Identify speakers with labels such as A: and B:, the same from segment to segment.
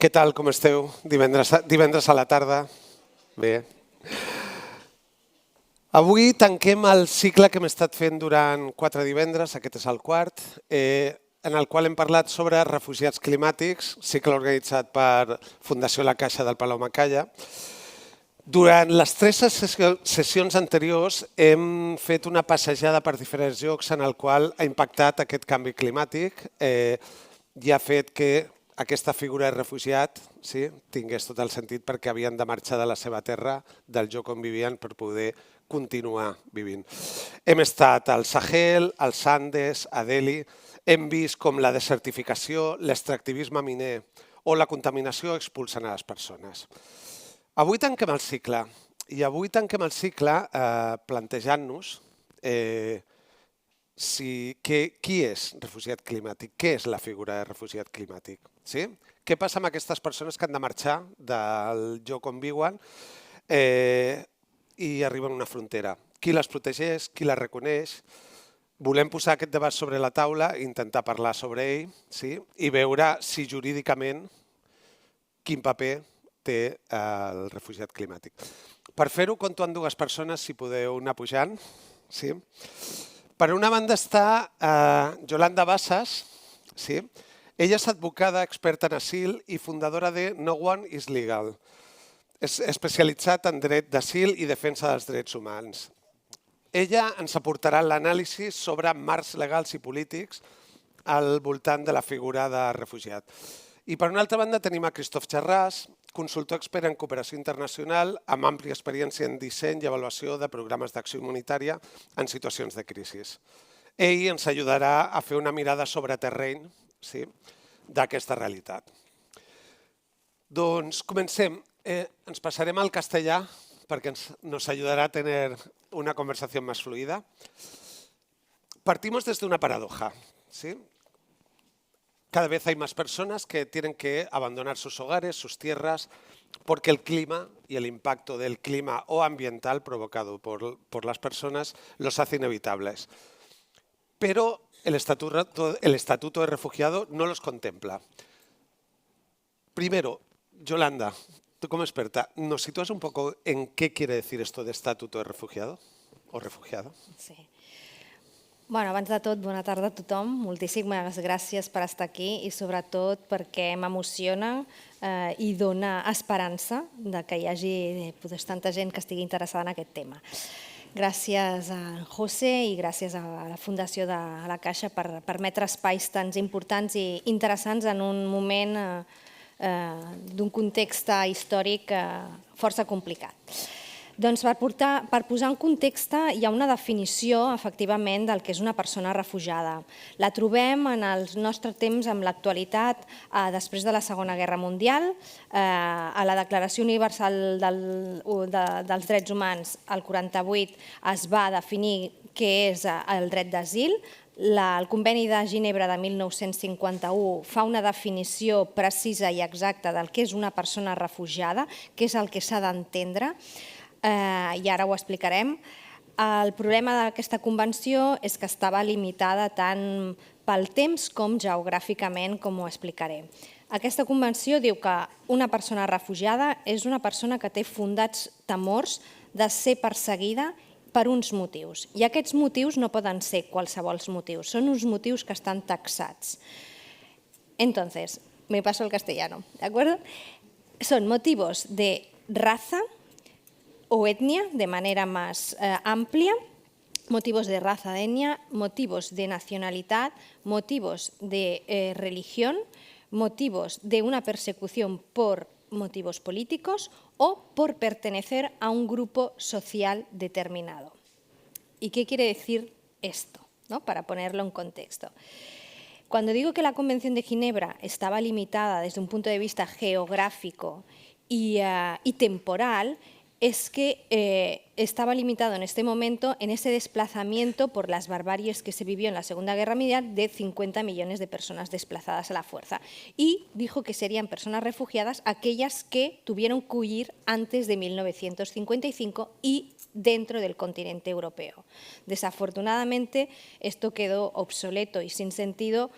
A: Què tal, com esteu? Divendres a la tarda? Bé. Avui tanquem el cicle que hem estat fent durant 4 divendres, aquest és el quart, en el qual hem parlat sobre refugiats climàtics, cicle organitzat per Fundació La Caixa del Palau Macaya. Durant les 3 sessions anteriors hem fet una passejada per diferents llocs en el qual ha impactat aquest canvi climàtic i ha fet que aquesta figura de refugiat tingués tot el sentit perquè havien de marxar de la seva terra, del lloc on vivien, per poder continuar vivint. Hem estat al Sahel, als Andes, a Delhi, hem vist com la desertificació, l'extractivisme miner o la contaminació expulsen a les persones. Avui tanquem el cicle, i avui tanquem el cicle plantejant-nos qui és refugiat climàtic, què és la figura de refugiat climàtic. Què passa amb aquestes persones que han de marxar del lloc on viuen i arriben a una frontera? Qui les protegeix, qui les reconeix? Volem posar aquest debat sobre la taula, intentar parlar sobre ell i veure si jurídicament quin paper té el refugiat climàtic. Per fer-ho, compto amb 2 persones, si podeu anar pujant. Per una banda està Yolanda Bassas. Ella és advocada, experta en asil i fundadora de No One is Legal. És especialitzat en dret d'asil i defensa dels drets humans. Ella ens aportarà l'anàlisi sobre marcs legals i polítics al voltant de la figura de refugiat. I per una altra banda tenim a Christophe Charras, consultor expert en cooperació internacional amb àmplia experiència en disseny i avaluació de programes d'acció humanitària en situacions de crisi. Ell ens ajudarà a fer una mirada sobre terreny d'aquesta realitat. Doncs comencem. Ens passarem al castellà perquè nos ajudará a tener una conversación más fluida. Partimos desde una paradoja. Cada vez hay más personas que tienen que abandonar sus hogares, sus tierras, porque el clima y el impacto del clima o ambiental provocado por las personas los hace inevitables. Pero el estatuto de refugiado no los contempla. Primero, Yolanda, tú como experta, ¿nos sitúas un poco en qué quiere decir esto de estatuto de refugiado o refugiado?
B: Sí. Abans de tot, bona tarda a tothom. Moltíssimes gràcies per estar aquí i sobretot perquè m'emociona i dona esperança que hi hagi tanta gent que estigui interessada en aquest tema. Gràcies a José i gràcies a la Fundació de la Caixa per permetre espais tan importants i interessants en un moment d'un context històric força complicat. Doncs per posar en context hi ha una definició efectivament del que és una persona refugiada. La trobem en el nostre temps, en l'actualitat, després de la Segona Guerra Mundial, a la Declaració Universal dels Drets Humans, el 48, es va definir què és el dret d'asil. El Conveni de Ginebra de 1951 fa una definició precisa i exacta del que és una persona refugiada, què és el que s'ha d'entendre, i ara ho explicarem. El problema d'aquesta convenció és que estava limitada tant pel temps com geogràficament, com ho explicaré. Aquesta convenció diu que una persona refugiada és una persona que té fundats temors de ser perseguida per uns motius. I aquests motius no poden ser qualsevol motius, són uns motius que estan taxats. Entonces, me paso al castellano, ¿de acuerdo? Son motivos de raza o etnia de manera más amplia, motivos de raza, de etnia, motivos de nacionalidad, motivos de religión, motivos de una persecución por motivos políticos o por pertenecer a un grupo social determinado. ¿Y qué quiere decir esto? Para ponerlo en contexto. Cuando digo que la Convención de Ginebra estaba limitada desde un punto de vista geográfico y temporal, es que estaba limitado en este momento en ese desplazamiento por las barbaries que se vivió en la Segunda Guerra Mundial de 50 millones de personas desplazadas a la fuerza. Y dijo que serían personas refugiadas aquellas que tuvieron que huir antes de 1955 y dentro del continente europeo. Desafortunadamente, esto quedó obsoleto y sin sentido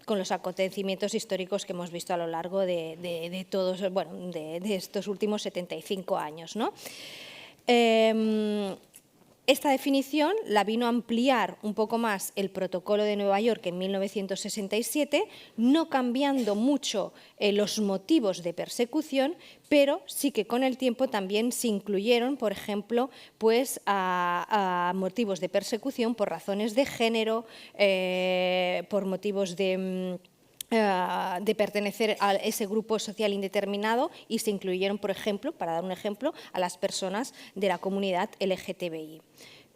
B: con los acontecimientos históricos que hemos visto a lo largo de todos, bueno, de estos últimos 75 años, ¿no? Esta definición la vino a ampliar un poco más el Protocolo de Nueva York en 1967, no cambiando mucho los motivos de persecución, pero sí que con el tiempo también se incluyeron, por ejemplo, pues a motivos de persecución por razones de género, por motivos de pertenecer a ese grupo social indeterminado, y se incluyeron, por ejemplo, para dar un ejemplo, a las personas de la comunidad LGTBI.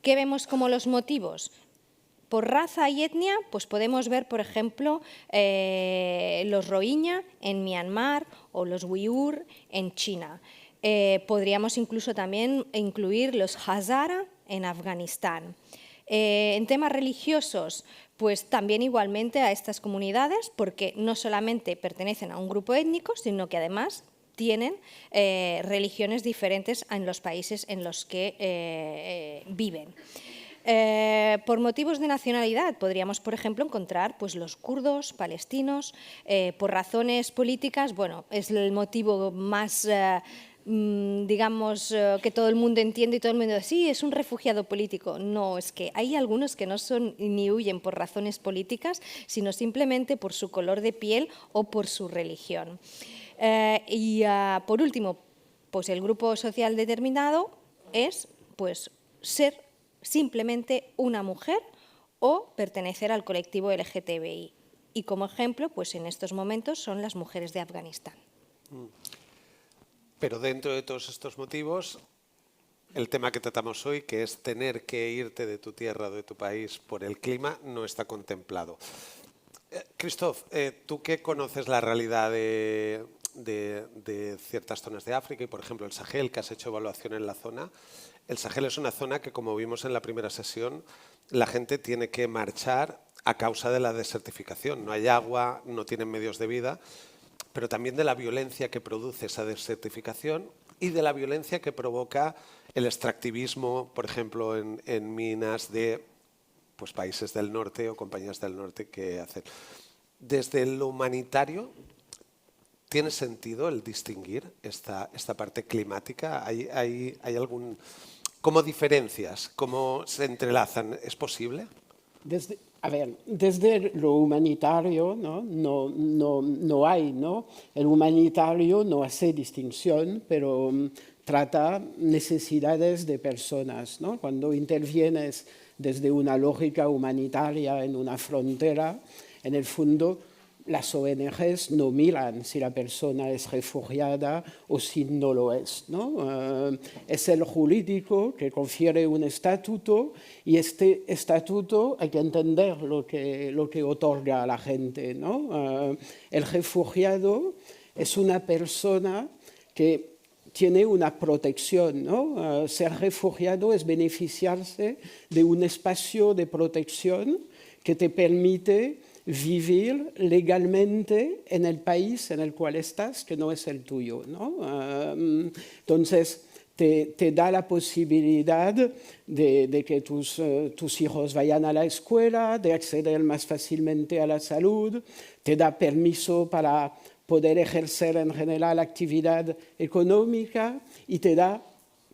B: ¿Qué vemos como los motivos? Por raza y etnia, pues podemos ver, por ejemplo, los Rohingya en Myanmar o los Uighur en China. Podríamos incluso también incluir los Hazara en Afganistán. En temas religiosos, pues también igualmente a estas comunidades, porque no solamente pertenecen a un grupo étnico, sino que además tienen religiones diferentes en los países en los que viven. Por motivos de nacionalidad podríamos, por ejemplo, encontrar pues, los kurdos, palestinos. Por razones políticas, bueno, es el motivo más digamos, que todo el mundo entiende y todo el mundo dice, sí, es un refugiado político. No, es que hay algunos que no son ni huyen por razones políticas, sino simplemente por su color de piel o por su religión. Por último, pues el grupo social determinado es pues, ser simplemente una mujer o pertenecer al colectivo LGTBI. Y como ejemplo, pues en estos momentos son las mujeres de Afganistán.
A: Pero dentro de todos estos motivos, el tema que tratamos hoy, que es tener que irte de tu tierra o de tu país por el clima, no está contemplado. Christophe, tú que conoces la realidad de ciertas zonas de África y, por ejemplo, el Sahel, que has hecho evaluación en la zona, el Sahel es una zona que, como vimos en la primera sesión, la gente tiene que marchar a causa de la desertificación. No hay agua, no tienen medios de vida, pero también de la violencia que produce esa desertificación y de la violencia que provoca el extractivismo, por ejemplo, en minas de pues, países del norte o compañías del norte que hacen. Desde lo humanitario, ¿tiene sentido el distinguir esta parte climática? ¿Hay algún... ¿Cómo diferencias? ¿Cómo se entrelazan? ¿Es posible?
C: Desde lo humanitario no hay, ¿no? El humanitario no hace distinción, pero trata necesidades de personas, ¿no? Cuando intervienes desde una lógica humanitaria en una frontera, en el fondo las ONGs no miran si la persona es refugiada o si no lo es, ¿no? Es el jurídico que confiere un estatuto y este estatuto hay que entender lo que otorga a la gente, ¿no? El refugiado es una persona que tiene una protección, ¿no? Ser refugiado es beneficiarse de un espacio de protección que te permite vivir legalmente en el país en el cual estás, que no es el tuyo, ¿no? Entonces, te da la posibilidad de que tus hijos vayan a la escuela, de acceder más fácilmente a la salud, te da permiso para poder ejercer en general actividad económica y te da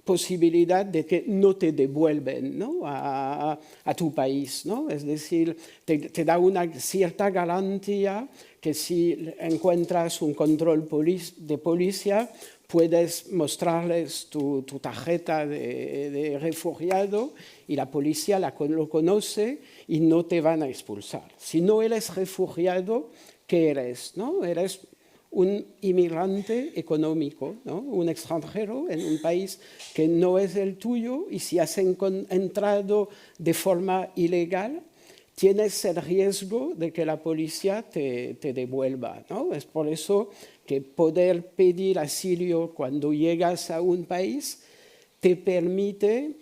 C: posibilidad de que no te devuelven, ¿no? a tu país, ¿no? Es decir, te da una cierta garantía que si encuentras un control de policía, puedes mostrarles tu tarjeta de refugiado y la policía lo conoce y no te van a expulsar. Si no eres refugiado, ¿qué eres? ¿No? Eres un inmigrante económico, ¿no? Un extranjero en un país que no es el tuyo y si has entrado de forma ilegal, tienes el riesgo de que la policía te devuelva, ¿no? Es por eso que poder pedir asilo cuando llegas a un país te permite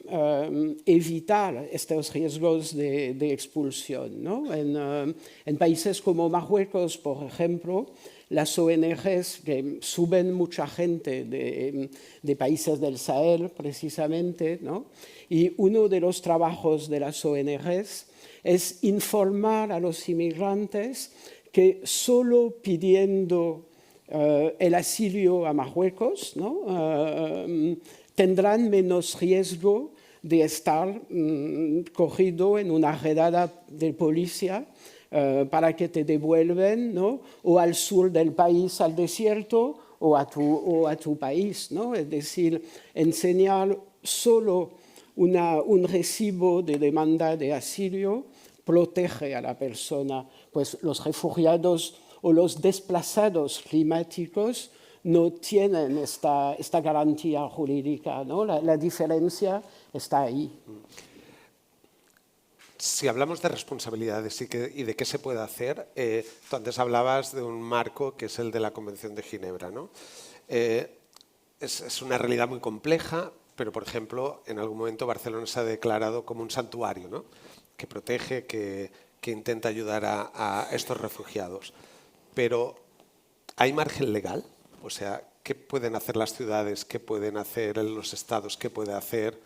C: evitar estos riesgos de expulsión, ¿no? En países como Marruecos, por ejemplo, las ONGs que suben mucha gente de países del Sahel, precisamente, ¿no? Y uno de los trabajos de las ONGs es informar a los inmigrantes que solo pidiendo el asilo a Marruecos, ¿no? Tendrán menos riesgo de estar cogido en una redada de policía para que te devuelven, ¿no? O al sur del país, al desierto, o a tu país, ¿no? Es decir, enseñar solo un recibo de demanda de asilo protege a la persona, pues los refugiados o los desplazados climáticos no tienen esta garantía jurídica, ¿no? La diferencia está ahí.
A: Si hablamos de responsabilidades y de qué se puede hacer, tú antes hablabas de un marco que es el de la Convención de Ginebra, ¿no? Es una realidad muy compleja, pero, por ejemplo, en algún momento Barcelona se ha declarado como un santuario, ¿no? Que protege, que intenta ayudar a estos refugiados. Pero, ¿hay margen legal? O sea, ¿qué pueden hacer las ciudades? ¿Qué pueden hacer los estados? ¿Qué puede hacer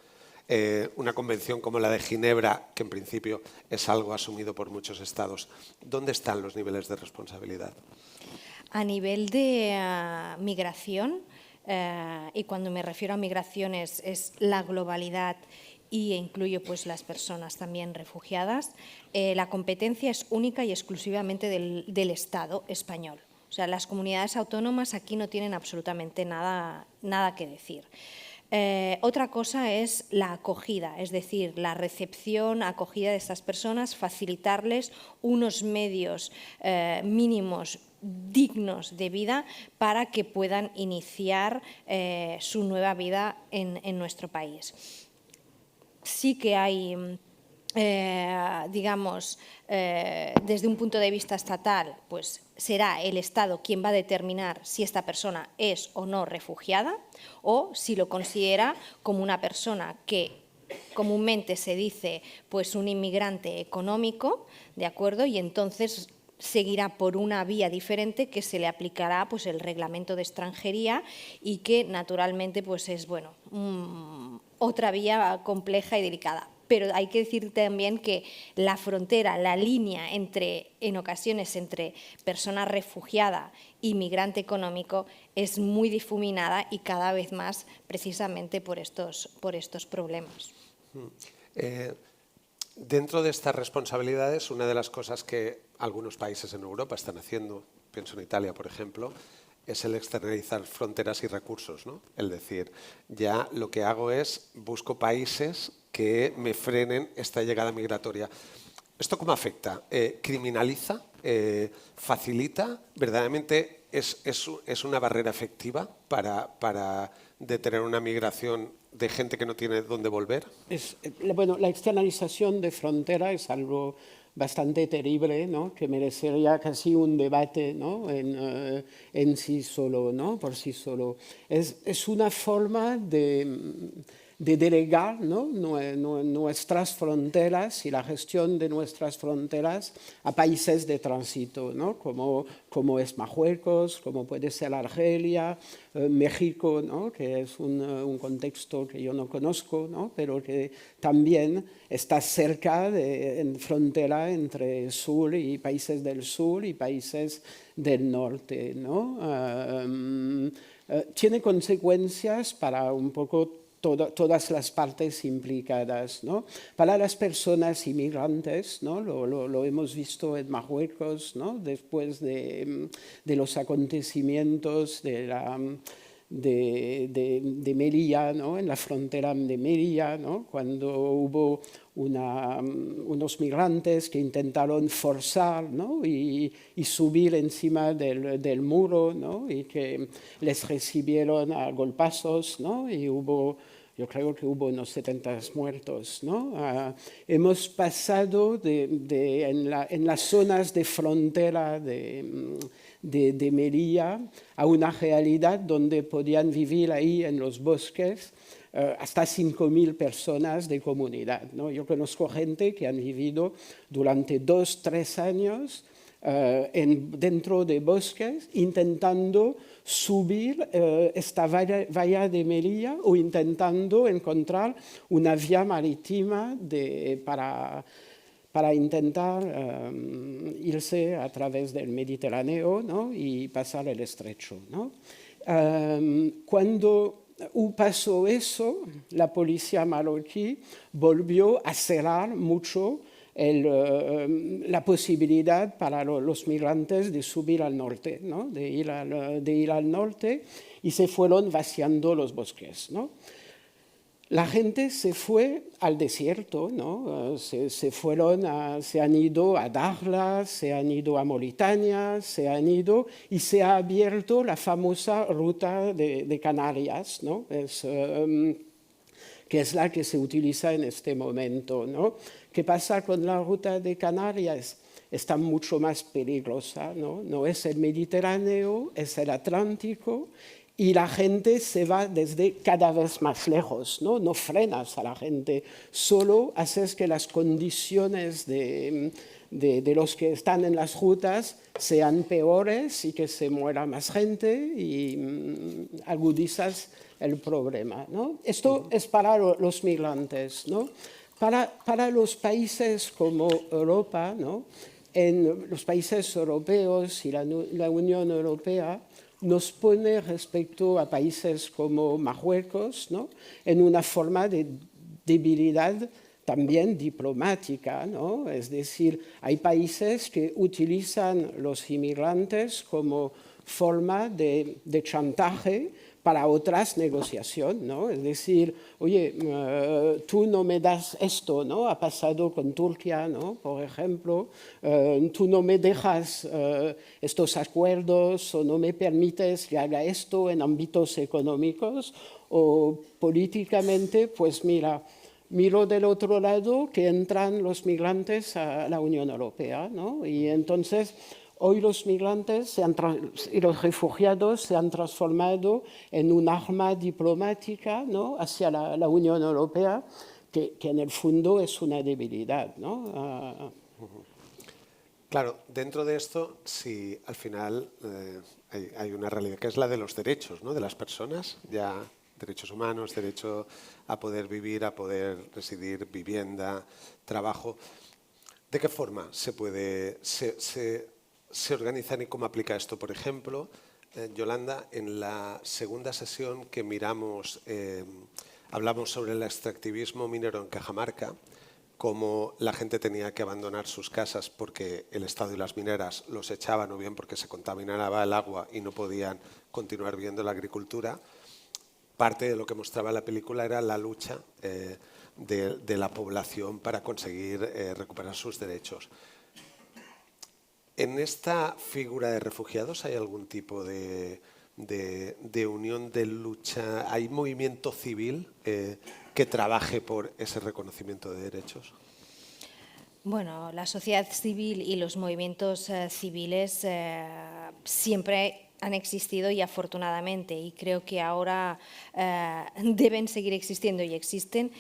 A: una convención como la de Ginebra, que en principio es algo asumido por muchos estados? ¿Dónde están los niveles de responsabilidad?
B: A nivel de migración, y cuando me refiero a migración es la globalidad y incluyo pues las personas también refugiadas, la competencia es única y exclusivamente del Estado español. O sea, las comunidades autónomas aquí no tienen absolutamente nada que decir. Otra cosa es la acogida, es decir, la recepción, acogida de estas personas, facilitarles unos medios mínimos dignos de vida para que puedan iniciar su nueva vida en nuestro país. Sí que hay, digamos, desde un punto de vista estatal, pues será el Estado quien va a determinar si esta persona es o no refugiada o si lo considera como una persona que comúnmente se dice pues un inmigrante económico, ¿de acuerdo? Y entonces seguirá por una vía diferente que se le aplicará pues el reglamento de extranjería y que naturalmente pues es bueno otra vía compleja y delicada. Pero hay que decir también que la frontera, la línea en ocasiones entre persona refugiada y migrante económico es muy difuminada y cada vez más precisamente por estos problemas.
A: Dentro de estas responsabilidades, una de las cosas que algunos países en Europa están haciendo, pienso en Italia, por ejemplo, es el externalizar fronteras y recursos, ¿no? Es decir, ya lo que hago es busco países que me frenen esta llegada migratoria. ¿Esto cómo afecta? ¿Criminaliza? ¿Facilita? ¿Verdaderamente es una barrera efectiva para detener una migración de gente que no tiene dónde volver?
C: Bueno, la externalización de frontera es algo bastante terrible, ¿no? Que merecería casi un debate, ¿no? en sí solo, ¿no? Por sí solo. Es una forma de delegar, ¿no? Nuestras fronteras y la gestión de nuestras fronteras a países de tránsito, ¿no? Como es Marruecos, como puede ser Argelia, México, ¿no? Que es un contexto que yo no conozco, ¿no? Pero que también está cerca en frontera entre sur y países del sur y países del norte, ¿no? Tiene consecuencias para un poco todas las partes implicadas, ¿no? Para las personas inmigrantes, ¿no? Lo hemos visto en Marruecos, ¿no? Después de los acontecimientos de Melilla, ¿no? En la frontera de Melilla, ¿no? Cuando hubo unos migrantes que intentaron forzar, ¿no? y subir encima del muro, ¿no? Y que les recibieron a golpazos, ¿no? Y yo creo que hubo unos 70 muertos, ¿no? Hemos pasado en las zonas de frontera de Melilla a una realidad donde podían vivir ahí en los bosques hasta 5.000 personas de comunidad, ¿no? Yo conozco gente que han vivido durante 2 o 3 años dentro de bosques intentando subir esta valla de Melilla o intentando encontrar una vía marítima para para intentar irse a través del Mediterráneo, ¿no? Y pasar el estrecho, ¿no? Cuando pasó eso, la policía marroquí volvió a cerrar mucho la posibilidad para los migrantes de subir al norte, ¿no? de ir al norte, y se fueron vaciando los bosques, ¿no? La gente se fue al desierto, ¿no? Se han ido a Dakhla, se han ido a Mauritania, y se ha abierto la famosa ruta de Canarias, ¿no? Que es la que se utiliza en este momento, ¿no? ¿Qué pasa con la ruta de Canarias? Está mucho más peligrosa, ¿no? No es el Mediterráneo, es el Atlántico, y la gente se va desde cada vez más lejos, ¿no? No frenas a la gente, solo haces que las condiciones de los que están en las rutas sean peores y que se muera más gente y agudizas el problema, ¿no? Esto es para los migrantes, ¿no? Para los países como Europa, ¿no? En los países europeos y la Unión Europea nos pone respecto a países como Marruecos, ¿no? En una forma de debilidad también diplomática, ¿no? Es decir, hay países que utilizan los inmigrantes como forma de chantaje para otras negociaciones, ¿no? Es decir, oye, tú no me das esto, ¿no? Ha pasado con Turquía, ¿no? Por ejemplo, tú no me dejas estos acuerdos o no me permites que haga esto en ámbitos económicos o políticamente, pues miro del otro lado que entran los migrantes a la Unión Europea, ¿no? Y entonces hoy los migrantes y los refugiados se han transformado en un arma diplomática, ¿no? Hacia la Unión Europea, que en el fondo es una debilidad, ¿no?
A: Claro, dentro de esto, sí, al final hay una realidad que es la de los derechos, ¿no? De las personas, ya derechos humanos, derecho a poder vivir, a poder residir, vivienda, trabajo. ¿De qué forma se organizan y cómo aplica esto? Por ejemplo, Yolanda, en la segunda sesión que miramos, hablamos sobre el extractivismo minero en Cajamarca, cómo la gente tenía que abandonar sus casas porque el Estado y las mineras los echaban, o bien porque se contaminaba el agua y no podían continuar viviendo la agricultura. Parte de lo que mostraba la película era la lucha de la población para conseguir recuperar sus derechos. ¿En esta figura de refugiados hay algún tipo de unión de lucha? ¿Hay movimiento civil que trabaje por ese reconocimiento de derechos?
B: Bueno, la sociedad civil y los movimientos civiles siempre han existido y afortunadamente, y creo que ahora deben seguir existiendo y existen,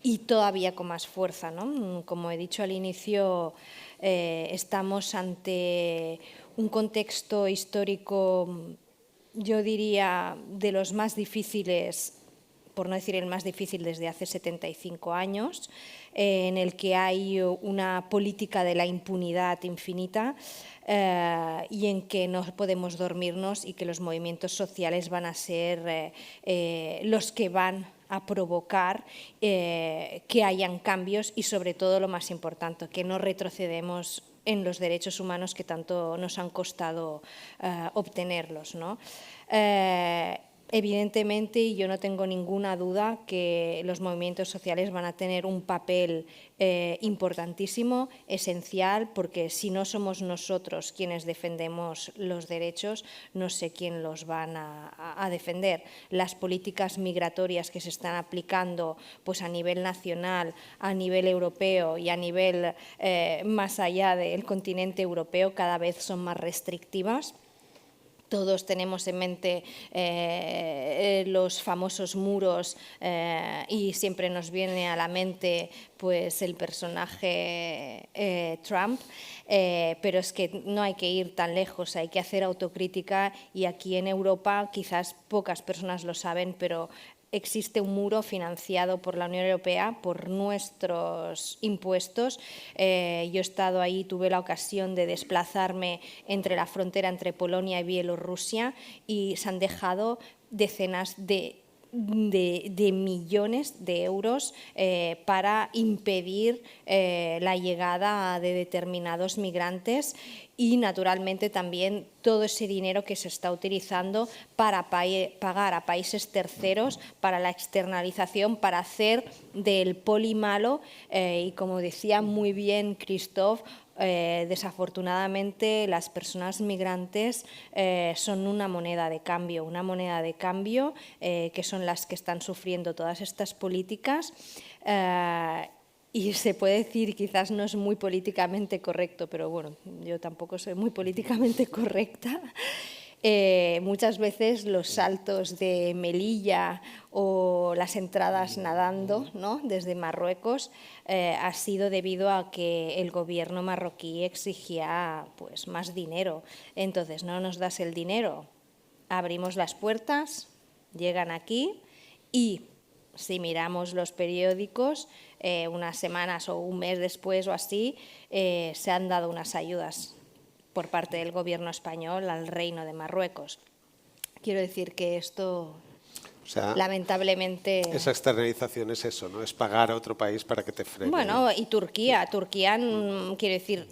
B: y todavía con más fuerza, ¿no? Como he dicho al inicio, estamos ante un contexto histórico, yo diría, de los más difíciles, por no decir el más difícil desde hace 75 años, en el que hay una política de la impunidad infinita y en que no podemos dormirnos y que los movimientos sociales van a ser los que van a provocar que hayan cambios y, sobre todo, lo más importante, que no retrocedemos en los derechos humanos que tanto nos han costado obtenerlos, ¿no? Evidentemente, y yo no tengo ninguna duda que los movimientos sociales van a tener un papel importantísimo, esencial, porque si no somos nosotros quienes defendemos los derechos, no sé quién los van a defender. Las políticas migratorias que se están aplicando pues, a nivel nacional, a nivel europeo y a nivel más allá del continente europeo cada vez son más restrictivas. Todos tenemos en mente los famosos muros y siempre nos viene a la mente pues, el personaje Trump, pero es que no hay que ir tan lejos, hay que hacer autocrítica y aquí en Europa quizás pocas personas lo saben, pero existe un muro financiado por la Unión Europea, por nuestros impuestos. Yo he estado ahí, tuve la ocasión de desplazarme entre la frontera entre Polonia y Bielorrusia y se han dejado decenas de millones de euros para impedir la llegada de determinados migrantes y, naturalmente, también todo ese dinero que se está utilizando para pagar a países terceros para la externalización, para hacer del poli malo y, como decía muy bien Christophe, desafortunadamente las personas migrantes son una moneda de cambio que son las que están sufriendo todas estas políticas y se puede decir, quizás no es muy políticamente correcto, pero bueno, yo tampoco soy muy políticamente correcta. Muchas veces los saltos de Melilla o las entradas nadando, ¿no?, desde Marruecos ha sido debido a que el gobierno marroquí exigía pues, más dinero. Entonces, no nos das el dinero, abrimos las puertas, llegan aquí y si miramos los periódicos, unas semanas o un mes después o así, se han dado unas ayudas por parte del gobierno español al Reino de Marruecos. Quiero decir que esto,
A: O sea,
B: lamentablemente...
A: esa externalización es eso, ¿no? Es pagar a otro país para que te frene.
B: Bueno, y Turquía, quiero decir,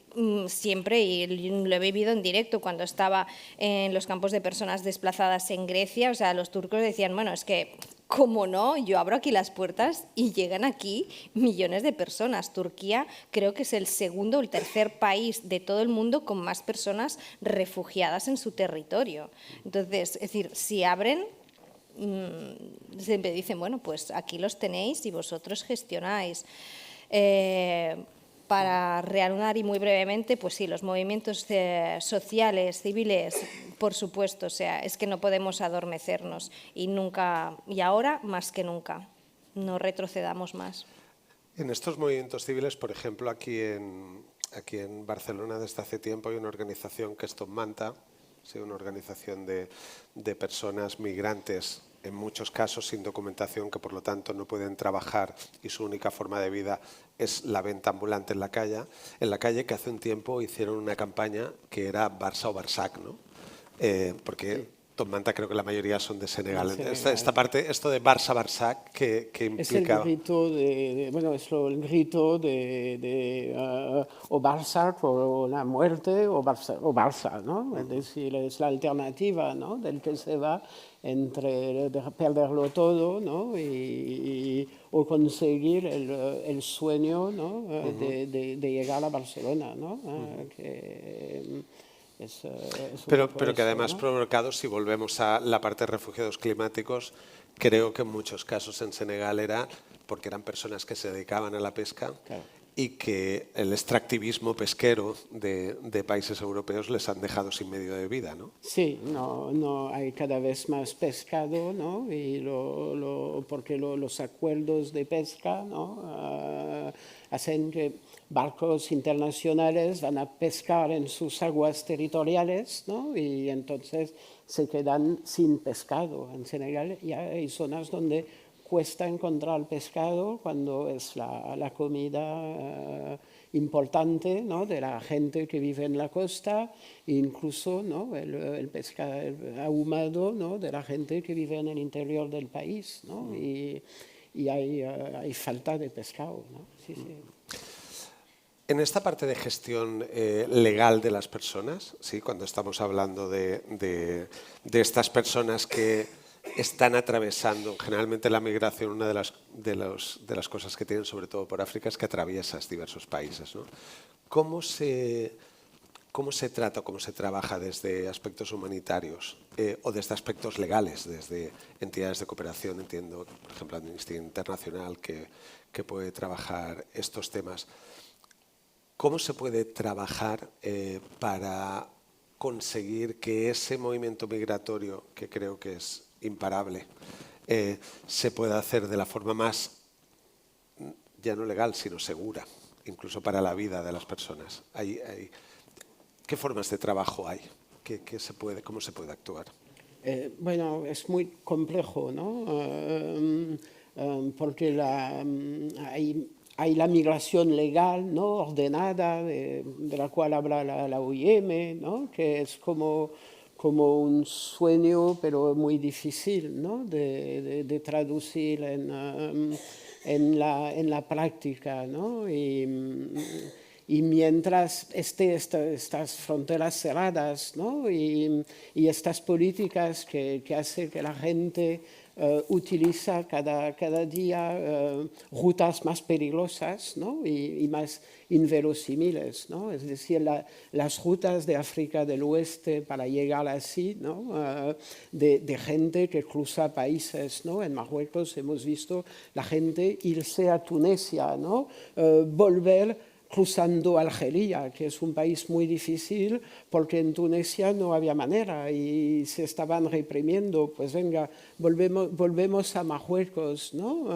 B: siempre, y lo he vivido en directo cuando estaba en los campos de personas desplazadas en Grecia, o sea, los turcos decían, bueno, es que, ¿cómo no? Yo abro aquí las puertas y llegan aquí millones de personas. Turquía creo que es el segundo o el tercer país de todo el mundo con más personas refugiadas en su territorio. Entonces, es decir, si abren, siempre dicen, bueno, pues aquí los tenéis y vosotros gestionáis. Para reanudar y muy brevemente, pues sí, los movimientos sociales, civiles, por supuesto, o sea, es que no podemos adormecernos y nunca, y ahora más que nunca, no retrocedamos más.
A: En estos movimientos civiles, por ejemplo, aquí en Barcelona desde hace tiempo hay una organización que es Top Manta, ¿sí? Una organización de personas migrantes, en muchos casos sin documentación, que por lo tanto no pueden trabajar y su única forma de vida es la venta ambulante en la calle, que hace un tiempo hicieron una campaña que era Barça o Barsac, ¿no? Porque Top Manta creo que la mayoría son de Senegal. Esta parte, esto de Barça-Barsac, que implica...
C: Es el grito el grito o Barça por la muerte o Barça, ¿no? Es decir, es la alternativa, ¿no?, del que se va entre perderlo todo, ¿no?, o conseguir el sueño, ¿no?, de llegar a Barcelona, ¿no?
A: Pero que además, ¿no?, provocado, si volvemos a la parte de refugiados climáticos, creo que en muchos casos en Senegal era porque eran personas que se dedicaban a la pesca, claro, y que el extractivismo pesquero de países europeos les han dejado sin medio de vida, ¿no?
C: Sí, no hay cada vez más pescado, ¿no? Y porque los acuerdos de pesca, ¿no?, hacen que barcos internacionales van a pescar en sus aguas territoriales, ¿no?, y entonces se quedan sin pescado. En Senegal ya hay zonas donde cuesta encontrar pescado cuando es la comida importante, ¿no?, de la gente que vive en la costa, e incluso, ¿no?, el pescado ahumado, ¿no?, de la gente que vive en el interior del país, ¿no? Y hay falta de pescado, ¿no? Sí, sí.
A: En esta parte de gestión legal de las personas, ¿sí?, cuando estamos hablando de estas personas que están atravesando, generalmente la migración, una de las cosas que tienen, sobre todo por África, es que atraviesas diversos países, ¿no? ¿Cómo se trata, cómo se trabaja desde aspectos humanitarios o desde aspectos legales, desde entidades de cooperación? Entiendo, por ejemplo, Amnistía Internacional, que puede trabajar estos temas. ¿Cómo se puede trabajar para conseguir que ese movimiento migratorio, que creo que es imparable, se pueda hacer de la forma más, ya no legal, sino segura, incluso para la vida de las personas? ¿Qué formas de trabajo hay? ¿Cómo se puede actuar?
C: Bueno, es muy complejo, ¿no? Porque hay la migración legal, ¿no? Ordenada, de la cual habla la OIM, ¿no? Que es como un sueño, pero muy difícil, ¿no? de traducir en la práctica, ¿no? Y mientras estas fronteras cerradas, ¿no? y estas políticas que hacen que la gente utiliza cada día rutas más peligrosas, ¿no? y más inverosímiles, ¿no? Es decir, las rutas de África del Oeste para llegar así, ¿no? de gente que cruza países, ¿no? En Marruecos hemos visto la gente irse a Tunisia, ¿no? Volver cruzando Argelia, que es un país muy difícil porque en Tunisia no había manera y se estaban reprimiendo. Pues venga, volvemos a Marruecos, ¿no?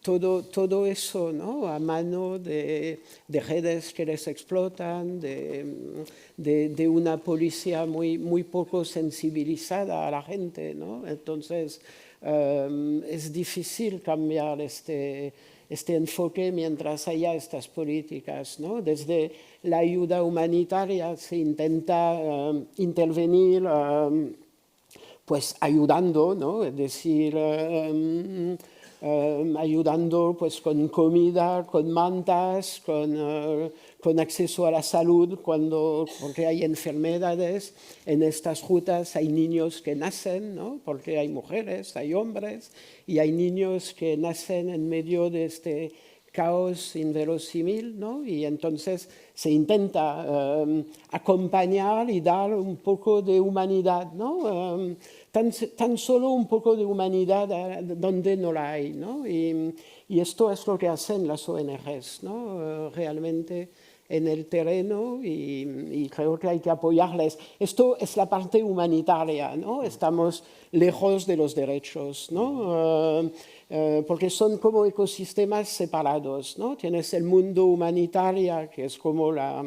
C: Todo eso, ¿no? A mano de redes que les explotan, de una policía muy poco sensibilizada a la gente, ¿no? Entonces, es difícil cambiar este enfoque mientras haya estas políticas, ¿no? Desde la ayuda humanitaria se intenta intervenir pues ayudando, ¿no? Es decir, ayudando pues con comida, con mantas, con acceso a la salud, porque hay enfermedades. En estas rutas hay niños que nacen, ¿no? Porque hay mujeres, hay hombres, y hay niños que nacen en medio de este caos inverosímil, ¿no? Y entonces se intenta acompañar y dar un poco de humanidad, ¿no? Tan solo un poco de humanidad donde no la hay, ¿no? Y esto es lo que hacen las ONGs, ¿no? Realmente en el terreno y creo que hay que apoyarles. Esto es la parte humanitaria, ¿no? Estamos lejos de los derechos, ¿no? Porque son como ecosistemas separados, ¿no? Tienes el mundo humanitario, que es como la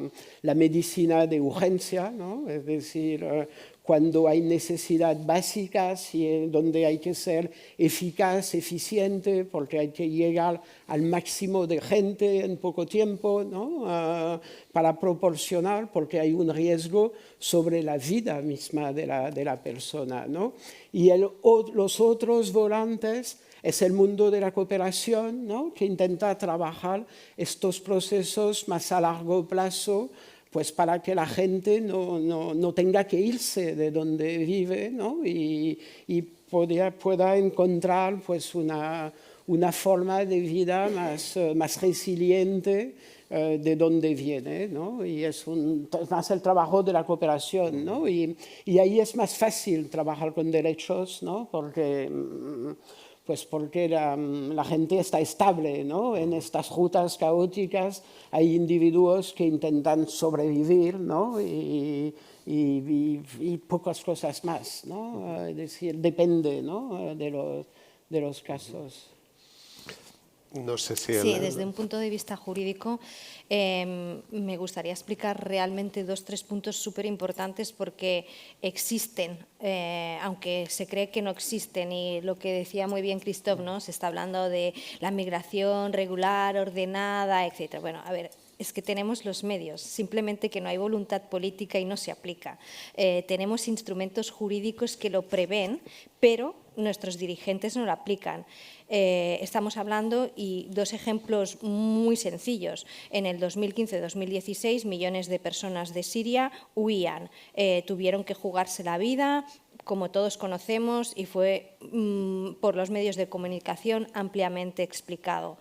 C: medicina de urgencia, ¿no? Es decir, cuando hay necesidades básicas y donde hay que ser eficaz, eficiente, porque hay que llegar al máximo de gente en poco tiempo, ¿no? Para proporcionar, porque hay un riesgo sobre la vida misma de la persona, ¿no? Y los otros volantes es el mundo de la cooperación, ¿no? Que intenta trabajar estos procesos más a largo plazo, pues para que la gente no tenga que irse de donde vive, ¿no? y pueda encontrar pues una forma de vida más resiliente de donde viene, ¿no? Y es más el trabajo de la cooperación, ¿no? Y ahí es más fácil trabajar con derechos, ¿no? Porque la gente está estable, ¿no? En estas rutas caóticas hay individuos que intentan sobrevivir, ¿no? y pocas cosas más, ¿no? Es decir, depende, ¿no? de los casos.
A: No sé si...
B: Sí, desde un punto de vista jurídico me gustaría explicar realmente 2-3 puntos súper importantes porque existen, aunque se cree que no existen, y lo que decía muy bien Christophe, ¿no? Se está hablando de la migración regular, ordenada, etc. Bueno, a ver, es que tenemos los medios, simplemente que no hay voluntad política y no se aplica. Tenemos instrumentos jurídicos que lo prevén, pero nuestros dirigentes no lo aplican. Estamos hablando, y 2 ejemplos muy sencillos. En el 2015-2016, millones de personas de Siria huían, tuvieron que jugarse la vida, como todos conocemos, y fue por los medios de comunicación ampliamente explicado.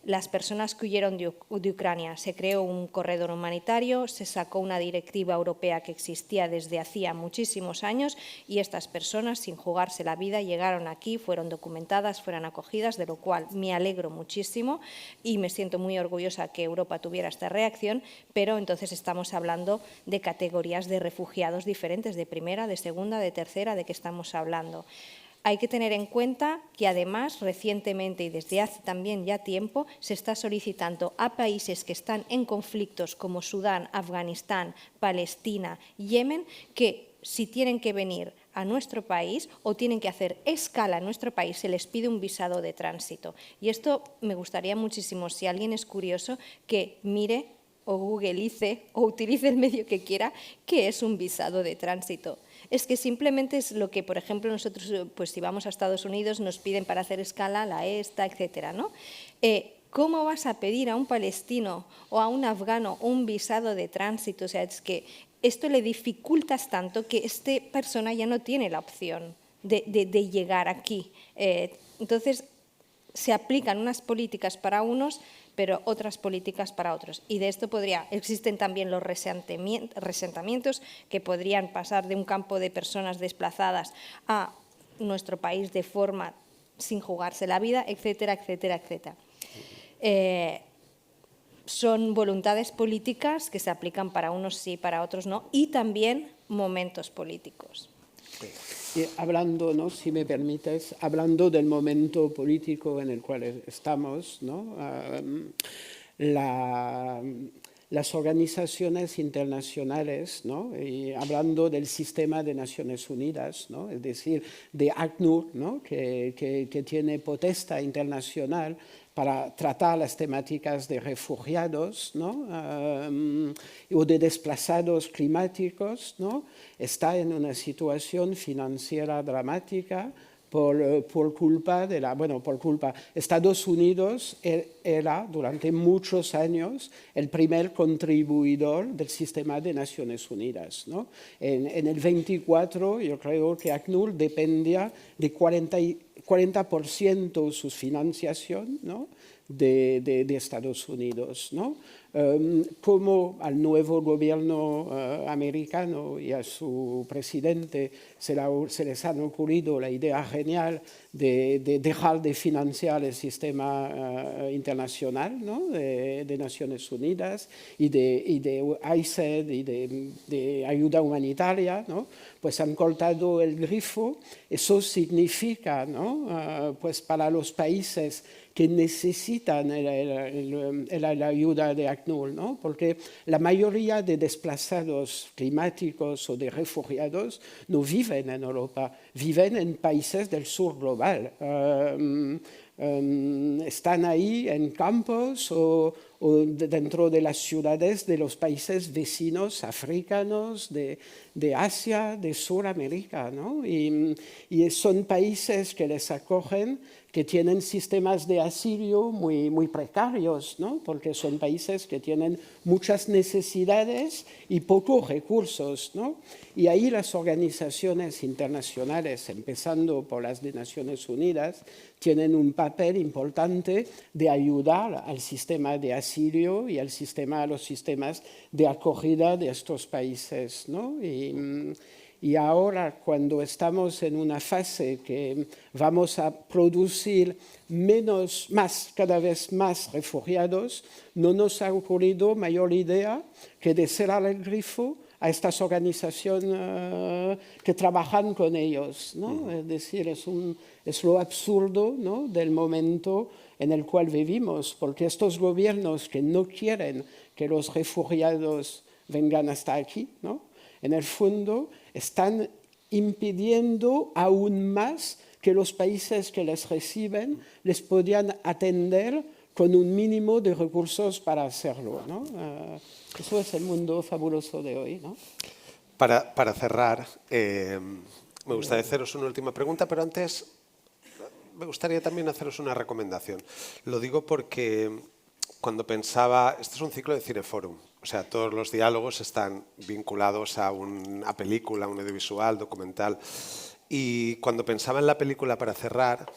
B: Las personas que huyeron de Ucrania, se creó un corredor humanitario, se sacó una directiva europea que existía desde hacía muchísimos años y estas personas, sin jugarse la vida, llegaron aquí, fueron documentadas, fueron acogidas, de lo cual me alegro muchísimo y me siento muy orgullosa que Europa tuviera esta reacción, pero entonces estamos hablando de categorías de refugiados diferentes, de primera, de segunda, de tercera, ¿de qué estamos hablando? Hay que tener en cuenta que además recientemente y desde hace también ya tiempo se está solicitando a países que están en conflictos como Sudán, Afganistán, Palestina, Yemen, que si tienen que venir a nuestro país o tienen que hacer escala en nuestro país, se les pide un visado de tránsito. Y esto me gustaría muchísimo, si alguien es curioso, que mire o googleice o utilice el medio que quiera, qué es un visado de tránsito. Es que simplemente es lo que, por ejemplo, nosotros, pues si vamos a Estados Unidos, nos piden para hacer escala la ESTA, etcétera, ¿no? ¿Cómo vas a pedir a un palestino o a un afgano un visado de tránsito? O sea, es que esto le dificultas tanto que esta persona ya no tiene la opción de llegar aquí. Entonces, se aplican unas políticas para unos, pero otras políticas para otros. Y de esto existen también los resentamientos que podrían pasar de un campo de personas desplazadas a nuestro país de forma sin jugarse la vida, etcétera, etcétera, etcétera. Son voluntades políticas que se aplican para unos sí, para otros no, y también momentos políticos.
C: Y hablando, ¿no?, si me permites, hablando del momento político en el cual estamos, ¿no?, las organizaciones internacionales, ¿no?, y hablando del sistema de Naciones Unidas, ¿no?, es decir, de ACNUR, ¿no?, que tiene potestad internacional para tratar las temáticas de refugiados, ¿no?, o de desplazados climáticos, ¿no?, está en una situación financiera dramática por culpa de Estados Unidos era durante muchos años el primer contribuidor del sistema de Naciones Unidas, ¿no? En el 24 yo creo que ACNUR dependía de 40% su financiación, ¿no?, de Estados Unidos, ¿no? Como al nuevo gobierno americano y a su presidente se les ha ocurrido la idea genial de dejar de financiar el sistema internacional, ¿no?, de Naciones Unidas y de ICED y de ayuda humanitaria, ¿no?, pues han cortado el grifo. Eso significa, ¿no?, pues para los países que necesitan la ayuda de ACNUR, ¿no?, porque la mayoría de desplazados climáticos o de refugiados no viven en Europa, viven en países del sur global. Están ahí en campos o dentro de las ciudades de los países vecinos africanos, de Asia, de Sudamérica, ¿no? Y son países que les acogen, que tienen sistemas de asilo muy precarios, ¿no?, porque son países que tienen muchas necesidades y pocos recursos, ¿no? Y ahí las organizaciones internacionales, empezando por las de Naciones Unidas, tienen un papel importante de ayudar al sistema de asilo y a los sistemas de acogida de estos países, ¿no? Y ahora, cuando estamos en una fase que vamos a producir cada vez más refugiados, no nos ha ocurrido mayor idea que de cerrar el grifo a estas organizaciones que trabajan con ellos, ¿no? Es decir, es lo absurdo, ¿no?, del momento en el cual vivimos, porque estos gobiernos que no quieren que los refugiados vengan hasta aquí, ¿no?, en el fondo están impidiendo aún más que los países que les reciben les podían atender con un mínimo de recursos para hacerlo, ¿no? Eso es el mundo fabuloso de hoy, ¿no?
A: Para cerrar, me gustaría haceros una última pregunta, pero antes me gustaría también haceros una recomendación. Lo digo porque cuando pensaba, este es un ciclo de Cineforum, o sea, todos los diálogos están vinculados a una película, un audiovisual, documental, y cuando pensaba en la película para cerrar,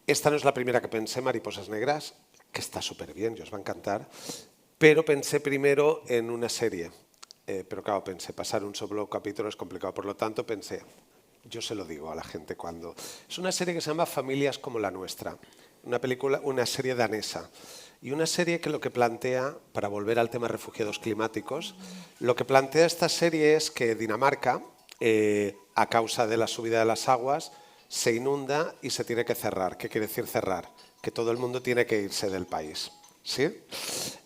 A: esta no es la primera que pensé, Mariposas Negras, que está súper bien y os va a encantar, pero pensé primero en una serie. Pero claro, pensé, pasar un solo capítulo es complicado, por lo tanto pensé, yo se lo digo a la gente cuando... Es una serie que se llama Familias como la nuestra, una serie danesa, y una serie que lo que plantea, para volver al tema refugiados climáticos, lo que plantea esta serie es que Dinamarca, a causa de la subida de las aguas, se inunda y se tiene que cerrar. ¿Qué quiere decir cerrar? Que todo el mundo tiene que irse del país, ¿sí?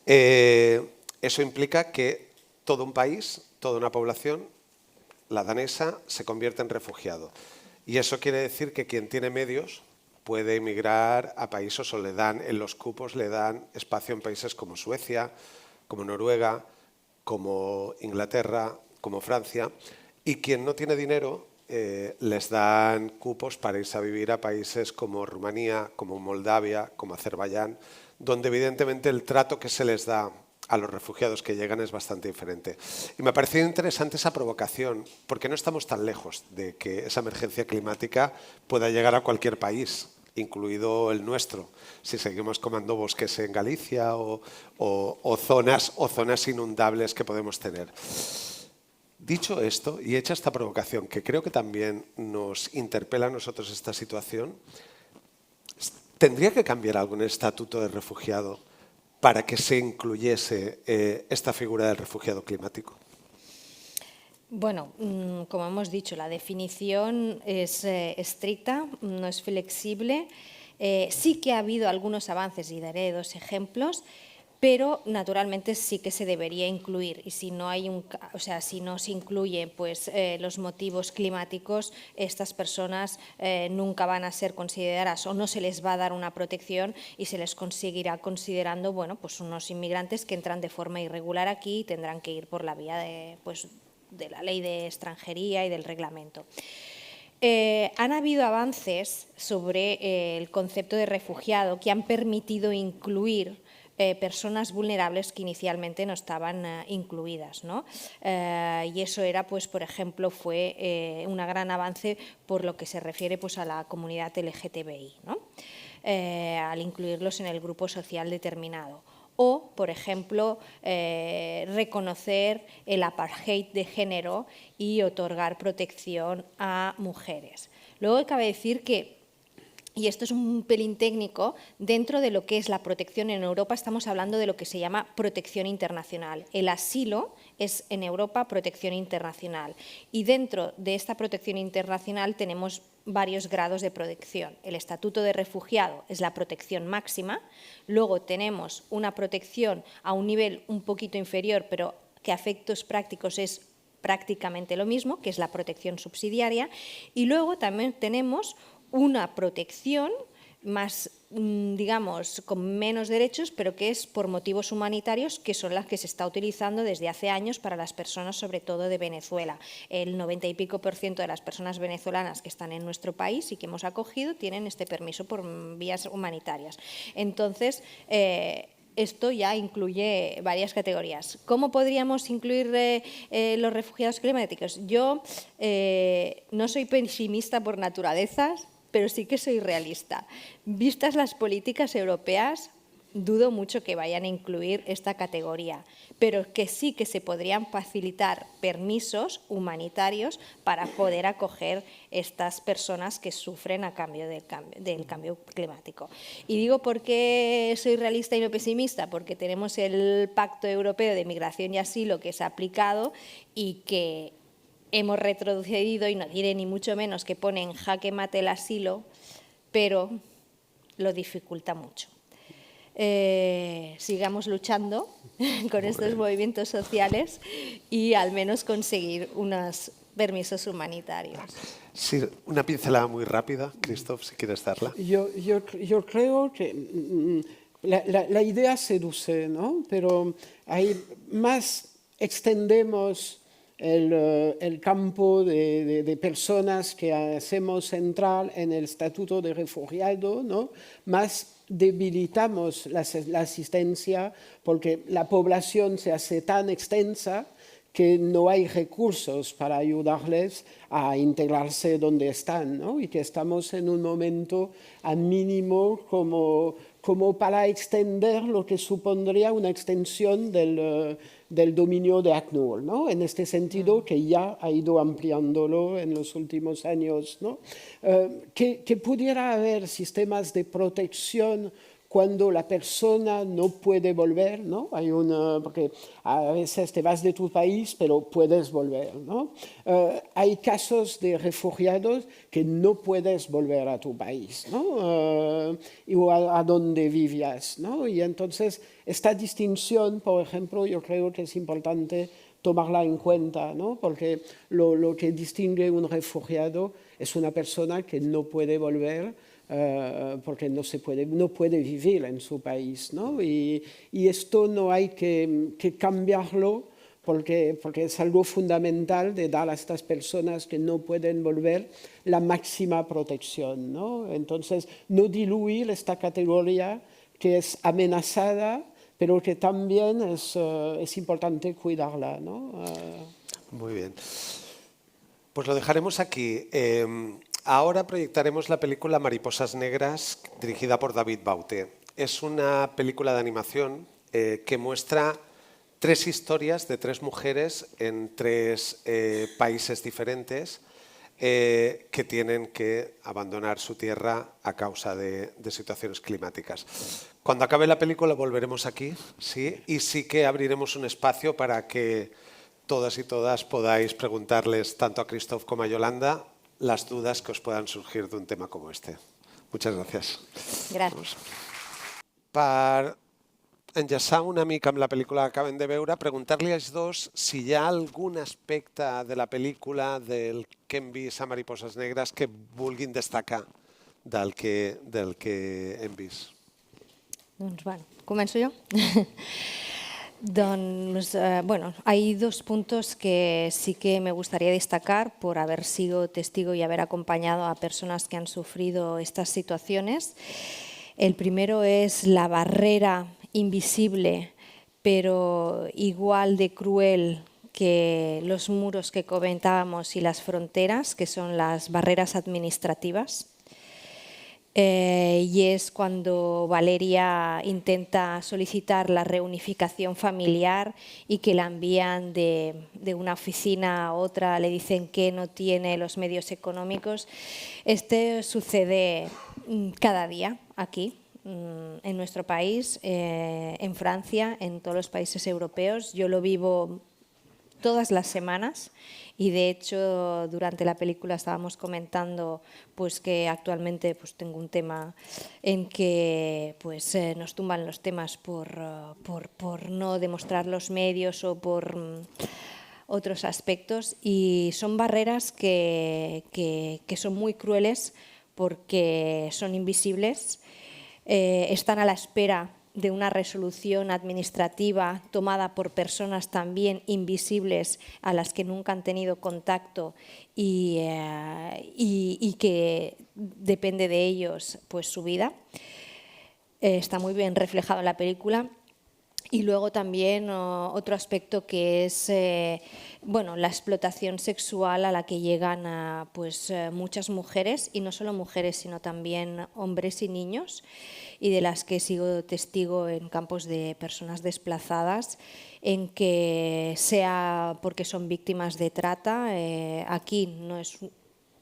A: Eso implica que todo un país, toda una población, la danesa, se convierte en refugiado. Y eso quiere decir que quien tiene medios puede emigrar a países o le dan, en los cupos le dan espacio en países como Suecia, como Noruega, como Inglaterra, como Francia. Y quien no tiene dinero les dan cupos para irse a vivir a países como Rumanía, como Moldavia, como Azerbaiyán, donde evidentemente el trato que se les da a los refugiados que llegan es bastante diferente. Y me ha parecido interesante esa provocación, porque no estamos tan lejos de que esa emergencia climática pueda llegar a cualquier país, incluido el nuestro, si seguimos quemando bosques en Galicia o zonas inundables que podemos tener. Dicho esto, y hecha esta provocación, que creo que también nos interpela a nosotros esta situación, ¿tendría que cambiar algo en el estatuto de refugiado para que se incluyese esta figura del refugiado climático?
B: Bueno, como hemos dicho, la definición es estricta, no es flexible. Sí que ha habido algunos avances y daré 2 ejemplos, pero naturalmente sí que se debería incluir, y si no si no se incluye pues, los motivos climáticos, estas personas nunca van a ser consideradas o no se les va a dar una protección y se les seguirá considerando bueno, pues unos inmigrantes que entran de forma irregular aquí y tendrán que ir por la vía de la ley de extranjería y del reglamento. Han habido avances sobre el concepto de refugiado que han permitido incluir personas vulnerables que inicialmente no estaban incluidas, ¿no? Y eso era, pues, por ejemplo, fue un gran avance por lo que se refiere pues, a la comunidad LGTBI, ¿no? Al incluirlos en el grupo social determinado. O, por ejemplo, reconocer el apartheid de género y otorgar protección a mujeres. Luego cabe decir que, y esto es un pelín técnico, dentro de lo que es la protección en Europa estamos hablando de lo que se llama protección internacional. El asilo es en Europa protección internacional y dentro de esta protección internacional tenemos varios grados de protección. El estatuto de refugiado es la protección máxima, luego tenemos una protección a un nivel un poquito inferior, pero que a efectos prácticos es prácticamente lo mismo, que es la protección subsidiaria, y luego también tenemos una protección más, digamos, con menos derechos, pero que es por motivos humanitarios, que son las que se está utilizando desde hace años para las personas, sobre todo de Venezuela. El 90 y pico % de las personas venezolanas que están en nuestro país y que hemos acogido tienen este permiso por vías humanitarias. Entonces, esto ya incluye varias categorías. ¿Cómo podríamos incluir los refugiados climáticos? Yo no soy pesimista por naturaleza, pero sí que soy realista. Vistas las políticas europeas, dudo mucho que vayan a incluir esta categoría, pero que sí que se podrían facilitar permisos humanitarios para poder acoger estas personas que sufren a cambio del cambio climático. Y digo por qué soy realista y no pesimista, porque tenemos el Pacto Europeo de Migración y Asilo que se ha aplicado y que hemos retrocedido, y no diré ni mucho menos que pone en jaque mate el asilo, pero lo dificulta mucho. Sigamos luchando con estos movimientos sociales y al menos conseguir unos permisos humanitarios.
A: Sí, una pincelada muy rápida, Christoph, si quieres darla.
C: Yo creo que la idea seduce, ¿no? Pero hay más extendemos el campo de personas que hacemos central en el estatuto de refugiado, ¿no? Más debilitamos la asistencia porque la población se hace tan extensa que no hay recursos para ayudarles a integrarse donde están, ¿no? Y que estamos en un momento a mínimo como para extender lo que supondría una extensión del dominio de ACNUR, ¿no? En este sentido que ya ha ido ampliándolo en los últimos años, ¿no? Que pudiera haber sistemas de protección cuando la persona no puede volver, ¿no? Porque a veces te vas de tu país, pero puedes volver, ¿no? Hay casos de refugiados que no puedes volver a tu país, ¿no? O a donde vivías, ¿no? Y entonces esta distinción, por ejemplo, yo creo que es importante tomarla en cuenta, ¿no? Porque lo que distingue un refugiado es una persona que no puede volver porque no puede vivir en su país, ¿no? Y esto no hay que cambiarlo porque es algo fundamental de dar a estas personas que no pueden volver la máxima protección, ¿no? Entonces, no diluir esta categoría que es amenazada, pero que también es importante cuidarla, ¿no?
A: Muy bien. Pues lo dejaremos aquí. Ahora proyectaremos la película Mariposas Negras, dirigida por David Baute. Es una película de animación que muestra 3 historias de 3 mujeres en 3 países diferentes que tienen que abandonar su tierra a causa de situaciones climáticas. Cuando acabe la película volveremos aquí, ¿sí? Y sí que abriremos un espacio para que todas y todas podáis preguntarles tanto a Christoph como a Yolanda las dudas que os puedan surgir de un tema como este. Muchas gràcies.
B: Gràcies.
A: Per enllaçar una mica amb la pel·lícula que acabem de veure, preguntar-li als dos si hi ha algun aspecte de la pel·lícula del que hem vist a Mariposas Negres que vulguin destacar del que hem vist.
B: Doncs, bueno, començo jo? Bueno, hay 2 puntos que sí que me gustaría destacar por haber sido testigo y haber acompañado a personas que han sufrido estas situaciones. El primero es la barrera invisible, pero igual de cruel que los muros que comentábamos y las fronteras, que son las barreras administrativas. Y es cuando Valeria intenta solicitar la reunificación familiar y que la envían de una oficina a otra, le dicen que no tiene los medios económicos. Esto sucede cada día aquí, en nuestro país, en Francia, en todos los países europeos. Yo lo vivo todas las semanas y de hecho durante la película estábamos comentando pues que actualmente pues tengo un tema en que pues nos tumban los temas por no demostrar los medios o por otros aspectos, y son barreras que son muy crueles porque son invisibles, están a la espera de una resolución administrativa tomada por personas también invisibles a las que nunca han tenido contacto y que depende de ellos pues su vida. Está muy bien reflejado en la película. Y luego también otro aspecto que es la explotación sexual a la que llegan muchas mujeres, y no solo mujeres sino también hombres y niños, y de las que he sido testigo en campos de personas desplazadas, en que sea porque son víctimas de trata, aquí no es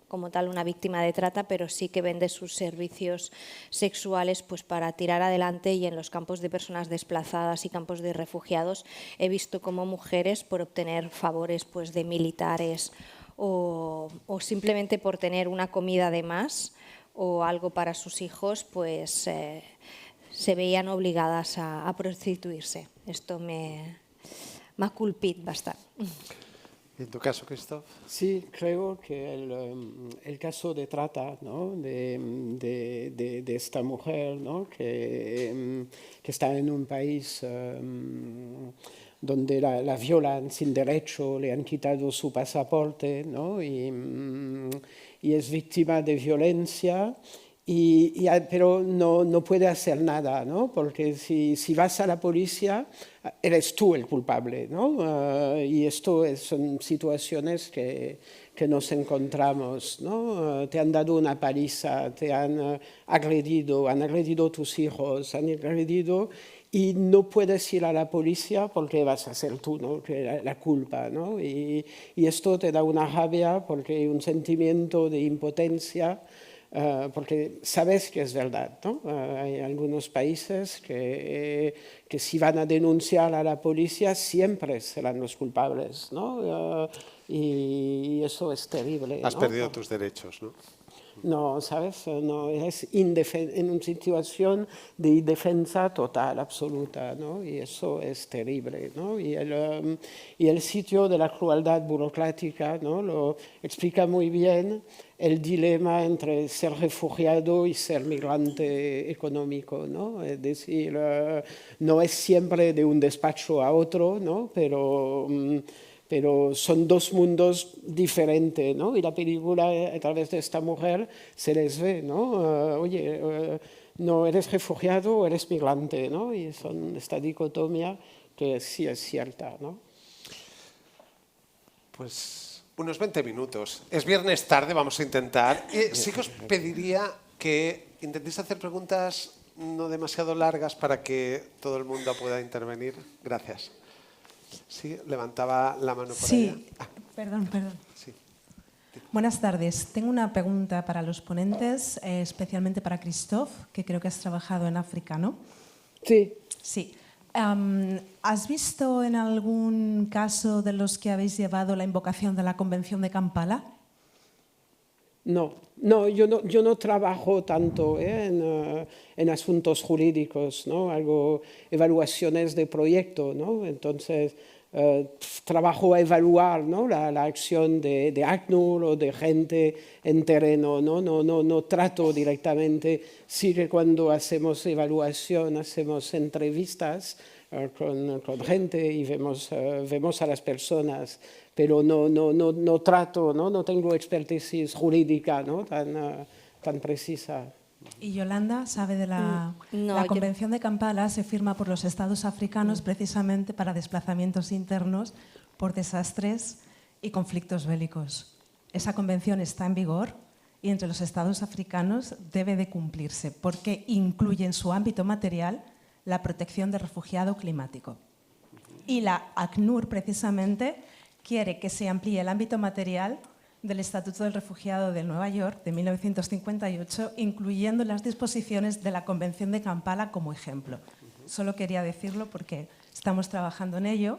B: como tal una víctima de trata, pero sí que vende sus servicios sexuales pues para tirar adelante, y en los campos de personas desplazadas y campos de refugiados he visto cómo mujeres, por obtener favores pues de militares o simplemente por tener una comida de más o algo para sus hijos, pues se veían obligadas a prostituirse. Esto m'ha colpit bastant.
A: ¿Y en tu caso, Christoph?
C: Sí, creo que el caso de trata, ¿no? de esta mujer, ¿no? que está en un país donde la violan sin derecho, le han quitado su pasaporte, ¿no? y es víctima de violencia. Pero no puede hacer nada, ¿no? Porque si vas a la policía, eres tú el culpable, ¿no? Y esto son situaciones que nos encontramos, ¿no? Te han dado una paliza, te han agredido a tus hijos, han agredido, y no puedes ir a la policía porque vas a ser tú, ¿no? La culpa, ¿no? Y esto te da una rabia porque hay un sentimiento de impotencia, porque sabes que es verdad, ¿no? Hay algunos países que si van a denunciar a la policía siempre serán los culpables, ¿no? Y eso es terrible.
A: Has
C: ¿no?
A: perdido tus derechos, ¿no?
C: no, ¿sabes? No, eres en una situación de indefensa total, absoluta, ¿no? Y eso es terrible, ¿no? Y el sitio de la crueldad burocrática, ¿no? Lo explica muy bien el dilema entre ser refugiado y ser migrante económico, ¿no? Es decir, no es siempre de un despacho a otro, ¿no? Pero son dos mundos diferentes, ¿no? Y la película, a través de esta mujer, se les ve, ¿no? Oye, no eres refugiado o eres migrante, ¿no? Y son esta dicotomía que sí es cierta, ¿no?
A: Pues unos 20 minutos. Es viernes tarde, vamos a intentar. Sí que os pediría que intentéis hacer preguntas no demasiado largas para que todo el mundo pueda intervenir. Gracias. Sí, levantaba la mano por allá.
D: Sí, perdón.
A: Sí.
D: Buenas tardes. Tengo una pregunta para los ponentes, especialmente para Christophe, que creo que has trabajado en África, ¿no?
C: Sí.
D: Sí. ¿Has visto en algún caso de los que habéis llevado la invocación de la Convención de Kampala?
C: No, yo no trabajo tanto en asuntos jurídicos, ¿no? Hago evaluaciones de proyecto, ¿no? Entonces, trabajo a evaluar, ¿no? la acción de ACNUR o de gente en terreno, ¿no? No trato directamente. Sí que cuando hacemos evaluación, hacemos entrevistas con gente y vemos a las personas, pero no trato, no tengo expertise jurídica, ¿no? tan precisa.
D: ¿Y Yolanda sabe de la Convención de Kampala? Se firma por los estados africanos precisamente para desplazamientos internos por desastres y conflictos bélicos. Esa convención está en vigor y entre los estados africanos debe de cumplirse porque incluye en su ámbito material la protección del refugiado climático. Y la ACNUR precisamente quiere que se amplíe el ámbito material del Estatuto del Refugiado de Nueva York de 1958, incluyendo las disposiciones de la Convención de Kampala como ejemplo. Solo quería decirlo porque estamos trabajando en ello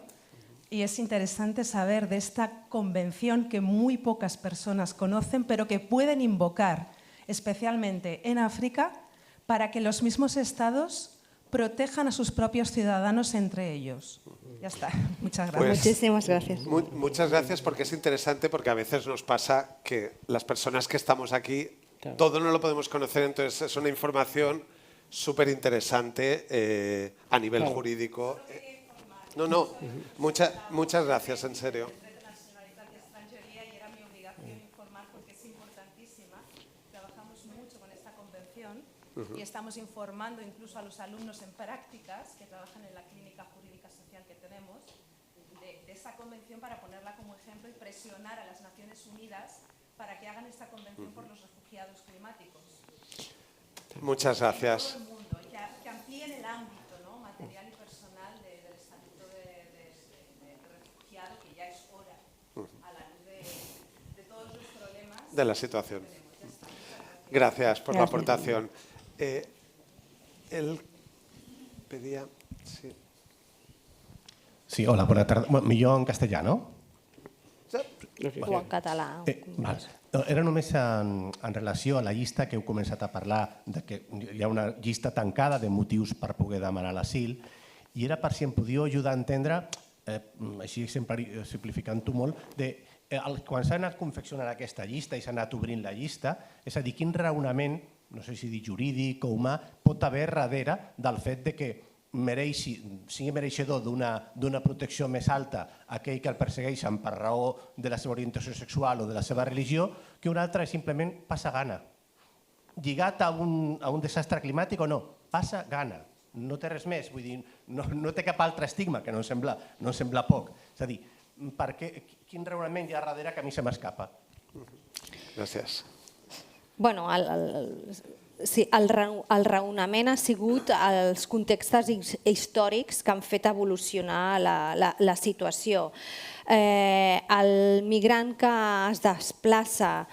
D: y es interesante saber de esta convención que muy pocas personas conocen, pero que pueden invocar, especialmente en África, para que los mismos estados protejan a sus propios ciudadanos entre ellos. Ya está. Muchas gracias.
A: Pues,
B: Muchísimas gracias.
A: Muchas gracias porque es interesante, porque a veces nos pasa que las personas que estamos aquí, todo no lo podemos conocer, entonces es una información súper interesante a nivel jurídico. Muchas gracias, en serio.
D: Y estamos informando incluso a los alumnos en prácticas que trabajan en la clínica jurídica social que tenemos de esa convención para ponerla como ejemplo y presionar a las Naciones Unidas para que hagan esta convención por los refugiados climáticos.
A: Muchas gracias.
D: En todo el mundo, que amplíen el ámbito, ¿no? Material y personal del Estatuto de Refugiado, que ya es hora a la luz de todos los problemas
A: de la situación. Gracias por la aportación. Él pedía... Sí.
E: Sí, hola, bona tarda. Bueno, millor en castellà, no?
B: O en català.
E: Val. Era només en relació a la llista que heu començat a parlar de que hi ha una llista tancada de motius per poder demanar l'asil i era per si em podíeu ajudar a entendre, així simplificant-ho molt, quan s'ha anat confeccionant aquesta llista i s'ha anat obrint la llista, és a dir, quin raonament, no sé si dir jurídic o humà, pot haver darrere del fet de que sigui mereixedor d'una protecció més alta aquell que el persegueixen per raó de la seva orientació sexual o de la seva religió que un altre simplement passa gana. Lligat a un desastre climàtic o no, passa gana. No té res més, vull dir, no té cap altre estigma, que no em sembla poc. És a dir, quin raonament hi ha darrere que a mi se m'escapa?
A: Gràcies.
B: Bueno, sí, el raonament ha sigut els contextes històrics que han fet evolucionar la situació. El migrant que es desplaça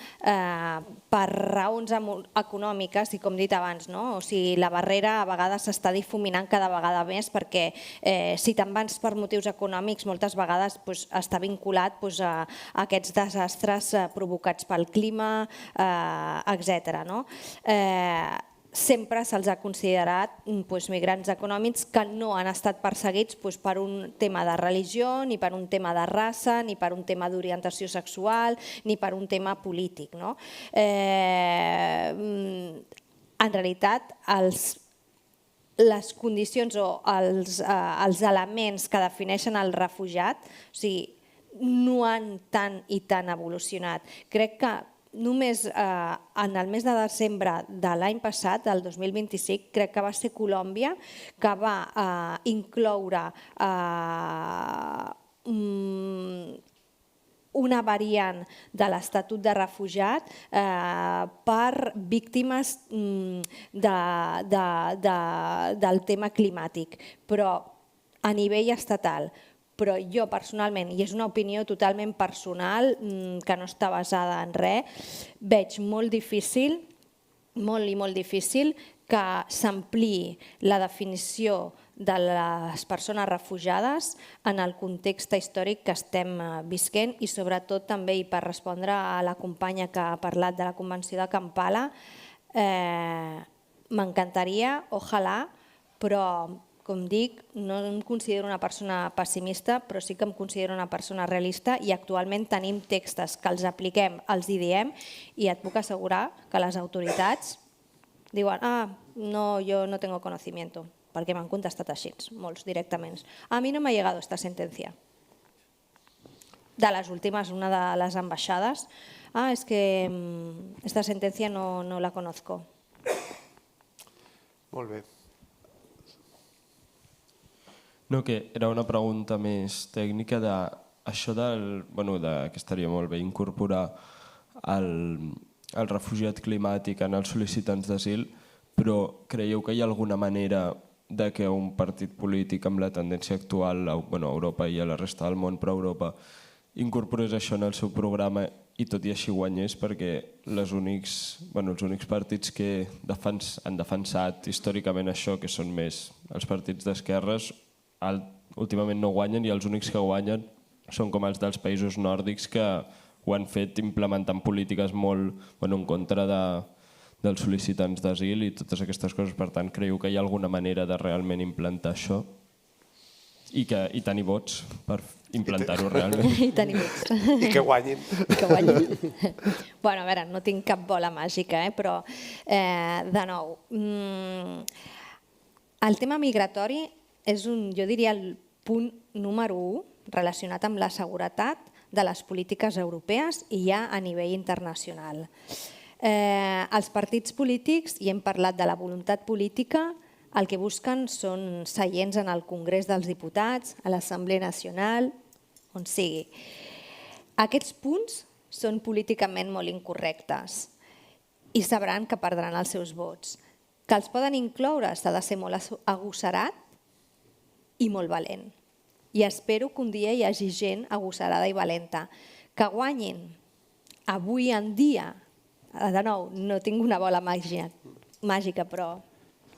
B: per raons econòmiques, i com he dit abans, la barrera a vegades s'està difuminant cada vegada més perquè si te'n vas per motius econòmics moltes vegades està vinculat a aquests desastres provocats pel clima, etc. Sempre se'ls ha considerat migrants econòmics que no han estat perseguits per un tema de religió, ni per un tema de raça, ni per un tema d'orientació sexual, ni per un tema polític. En realitat, les condicions o els elements que defineixen el refugiat no han tant i tant evolucionat. Crec que només en el mes de desembre de l'any passat, del 2025, crec que va ser Colòmbia que va incloure una variant de l'Estatut de Refugiat per víctimes del tema climàtic, però a nivell estatal. Però jo personalment, i és una opinió totalment personal que no està basada en res, veig molt difícil que s'ampliï la definició de les persones refugiades en el context històric que estem visquent i sobretot també, i per respondre a la companya que ha parlat de la Convenció de Kampala, m'encantaria, ojalà, però com dic, no em considero una persona pessimista, però sí que em considero una persona realista i actualment tenim textos que els apliquem, els hi diem i et puc assegurar que les autoritats diuen no, yo no tengo conocimiento, perquè m'han contestat així, molts directament. A mi no m'ha llegado esta sentencia. De les últimes, una de les ambaixades, es que esta sentencia no la conozco.
A: Molt bé.
F: No, que era una pregunta més tècnica d'això que estaria molt bé incorporar el refugiat climàtic en els sol·licitants d'asil, però creieu que hi ha alguna manera de que un partit polític amb la tendència actual a Europa i a la resta del món, però a Europa, incorporés això en el seu programa i tot i així guanyés, perquè els únics partits que han defensat històricament això, que són més els partits d'esquerres, últimament no guanyen i els únics que guanyen són com els dels països nòrdics que ho han fet implementant polítiques molt en contra dels sol·licitants d'asil i totes aquestes coses. Per tant, creieu que hi ha alguna manera de realment implantar això i tenir vots per implantar-ho realment?
B: I tenir vots.
A: I que guanyin.
B: Bueno, a veure, no tinc cap bola màgica, però de nou, el tema migratori és, jo diria, el punt número 1 relacionat amb la seguretat de les polítiques europees i ja a nivell internacional. Els partits polítics, i hem parlat de la voluntat política, el que busquen són seients en el Congrés dels Diputats, a l'Assemblea Nacional, on sigui. Aquests punts són políticament molt incorrectes i sabran que perdran els seus vots. Que els poden incloure s'ha de ser molt agosserat i molt valent. I espero que un dia hi hagi gent agosserada i valenta. Que guanyin avui en dia, de nou, no tinc una bola màgica, però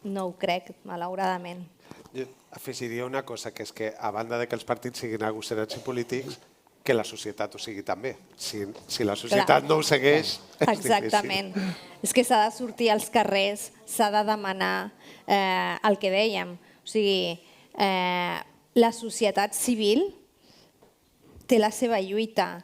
B: no ho crec, malauradament.
A: Jo afegiria una cosa, que és que a banda de que els partits siguin agosserats i polítics, que la societat ho sigui també. Si la societat no ho segueix, és difícil.
B: Exactament. És que s'ha de sortir als carrers, s'ha de demanar el que dèiem. O sigui, la societat civil té la seva lluita.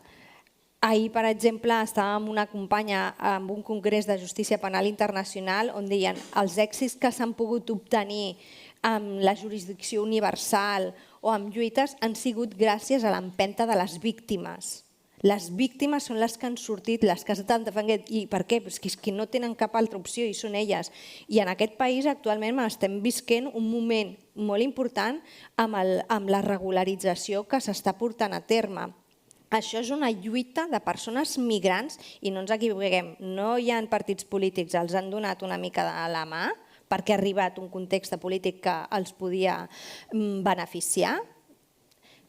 B: Ahir, per exemple, estàvem amb una companya en un congrés de justícia penal internacional on deien els èxits que s'han pogut obtenir amb la jurisdicció universal o amb lluites han sigut gràcies a l'empenta de les víctimes. Les víctimes són les que han sortit, les que estan defendent. I per què? Perquè és que no tenen cap altra opció i són elles. I en aquest país actualment estem visquent un moment molt important amb la regularització que s'està portant a terme. Això és una lluita de persones migrants i no ens equivoquem, no hi ha partits polítics, els han donat una mica de la mà perquè ha arribat un context polític que els podia beneficiar,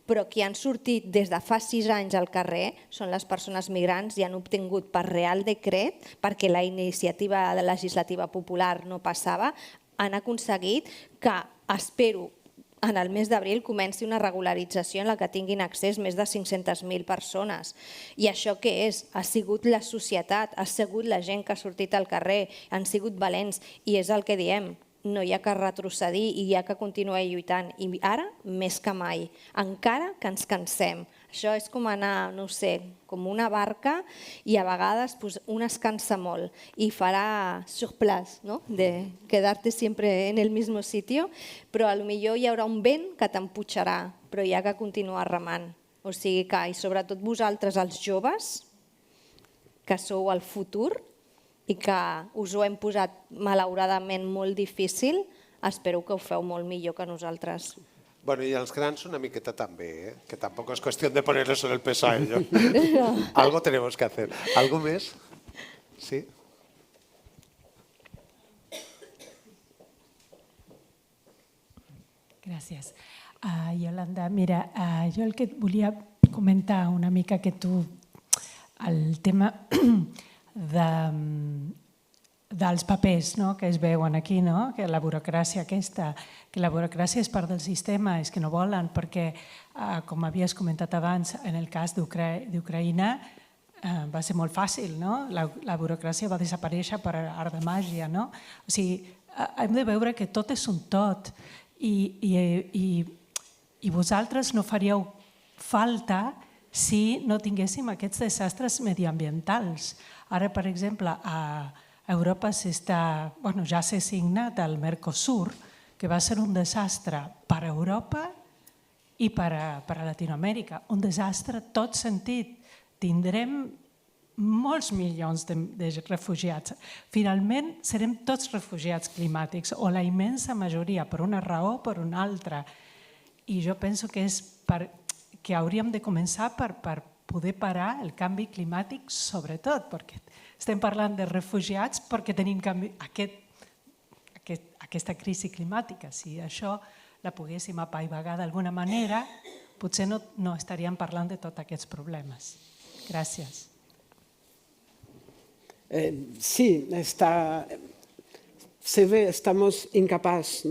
B: però qui han sortit des de fa 6 anys al carrer són les persones migrants i han obtingut per Real Decret, perquè la iniciativa legislativa popular no passava, han aconseguit que, espero, en el mes d'abril comenci una regularització en la que tinguin accés més de 500.000 persones. I això què és? Ha sigut la societat, ha sigut la gent que ha sortit al carrer, han sigut valents i és el que diem. No hi ha que retrocedir i hi ha que continuar lluitant. I ara, més que mai, encara que ens cansem. Això és com anar, no ho sé, com una barca i a vegades un es cansa molt i farà surplaç, no? De quedar-te sempre en el mismo sitio, però potser hi haurà un vent que t'empujarà, però hi ha que continuar remant. O sigui que, i sobretot vosaltres, els joves, que sou el futur, i que us ho hem posat malauradament molt difícil, espero que ho feu molt millor que nosaltres.
A: Bueno, y a los grans una miqueta también, que tampoco es cuestión de ponerle sobre el peso a ellos. Algo tenemos que hacer. ¿Algo más? Sí.
G: Gràcies. Iolanda, mira, jo el que et volia comentar una mica que tu, el tema dels papers que es veuen aquí, que la burocràcia aquesta, que la burocràcia és part del sistema, és que no volen, perquè, com havies comentat abans, en el cas d'Ucraïna va ser molt fàcil, la burocràcia va desaparèixer per art de màgia. O sigui, hem de veure que tot és un tot i vosaltres no faríeu falta si no tinguéssim aquests desastres mediambientals. Ara, per exemple, a Europa ja s'ha signat el Mercosur, que va ser un desastre per a Europa i per a Latinoamèrica. Un desastre en tot sentit. Tindrem molts milions de refugiats. Finalment, serem tots refugiats climàtics, o la immensa majoria, per una raó o per una altra. I jo penso que que hauríem de començar per poder parar el canvi climàtic, sobretot, perquè estem parlant de refugiats perquè tenim aquesta crisi climàtica. Si això la poguéssim apaivagar d'alguna manera, potser no estaríem parlant de tots aquests problemes. Gràcies.
C: Sí, se ve, estamos incapaces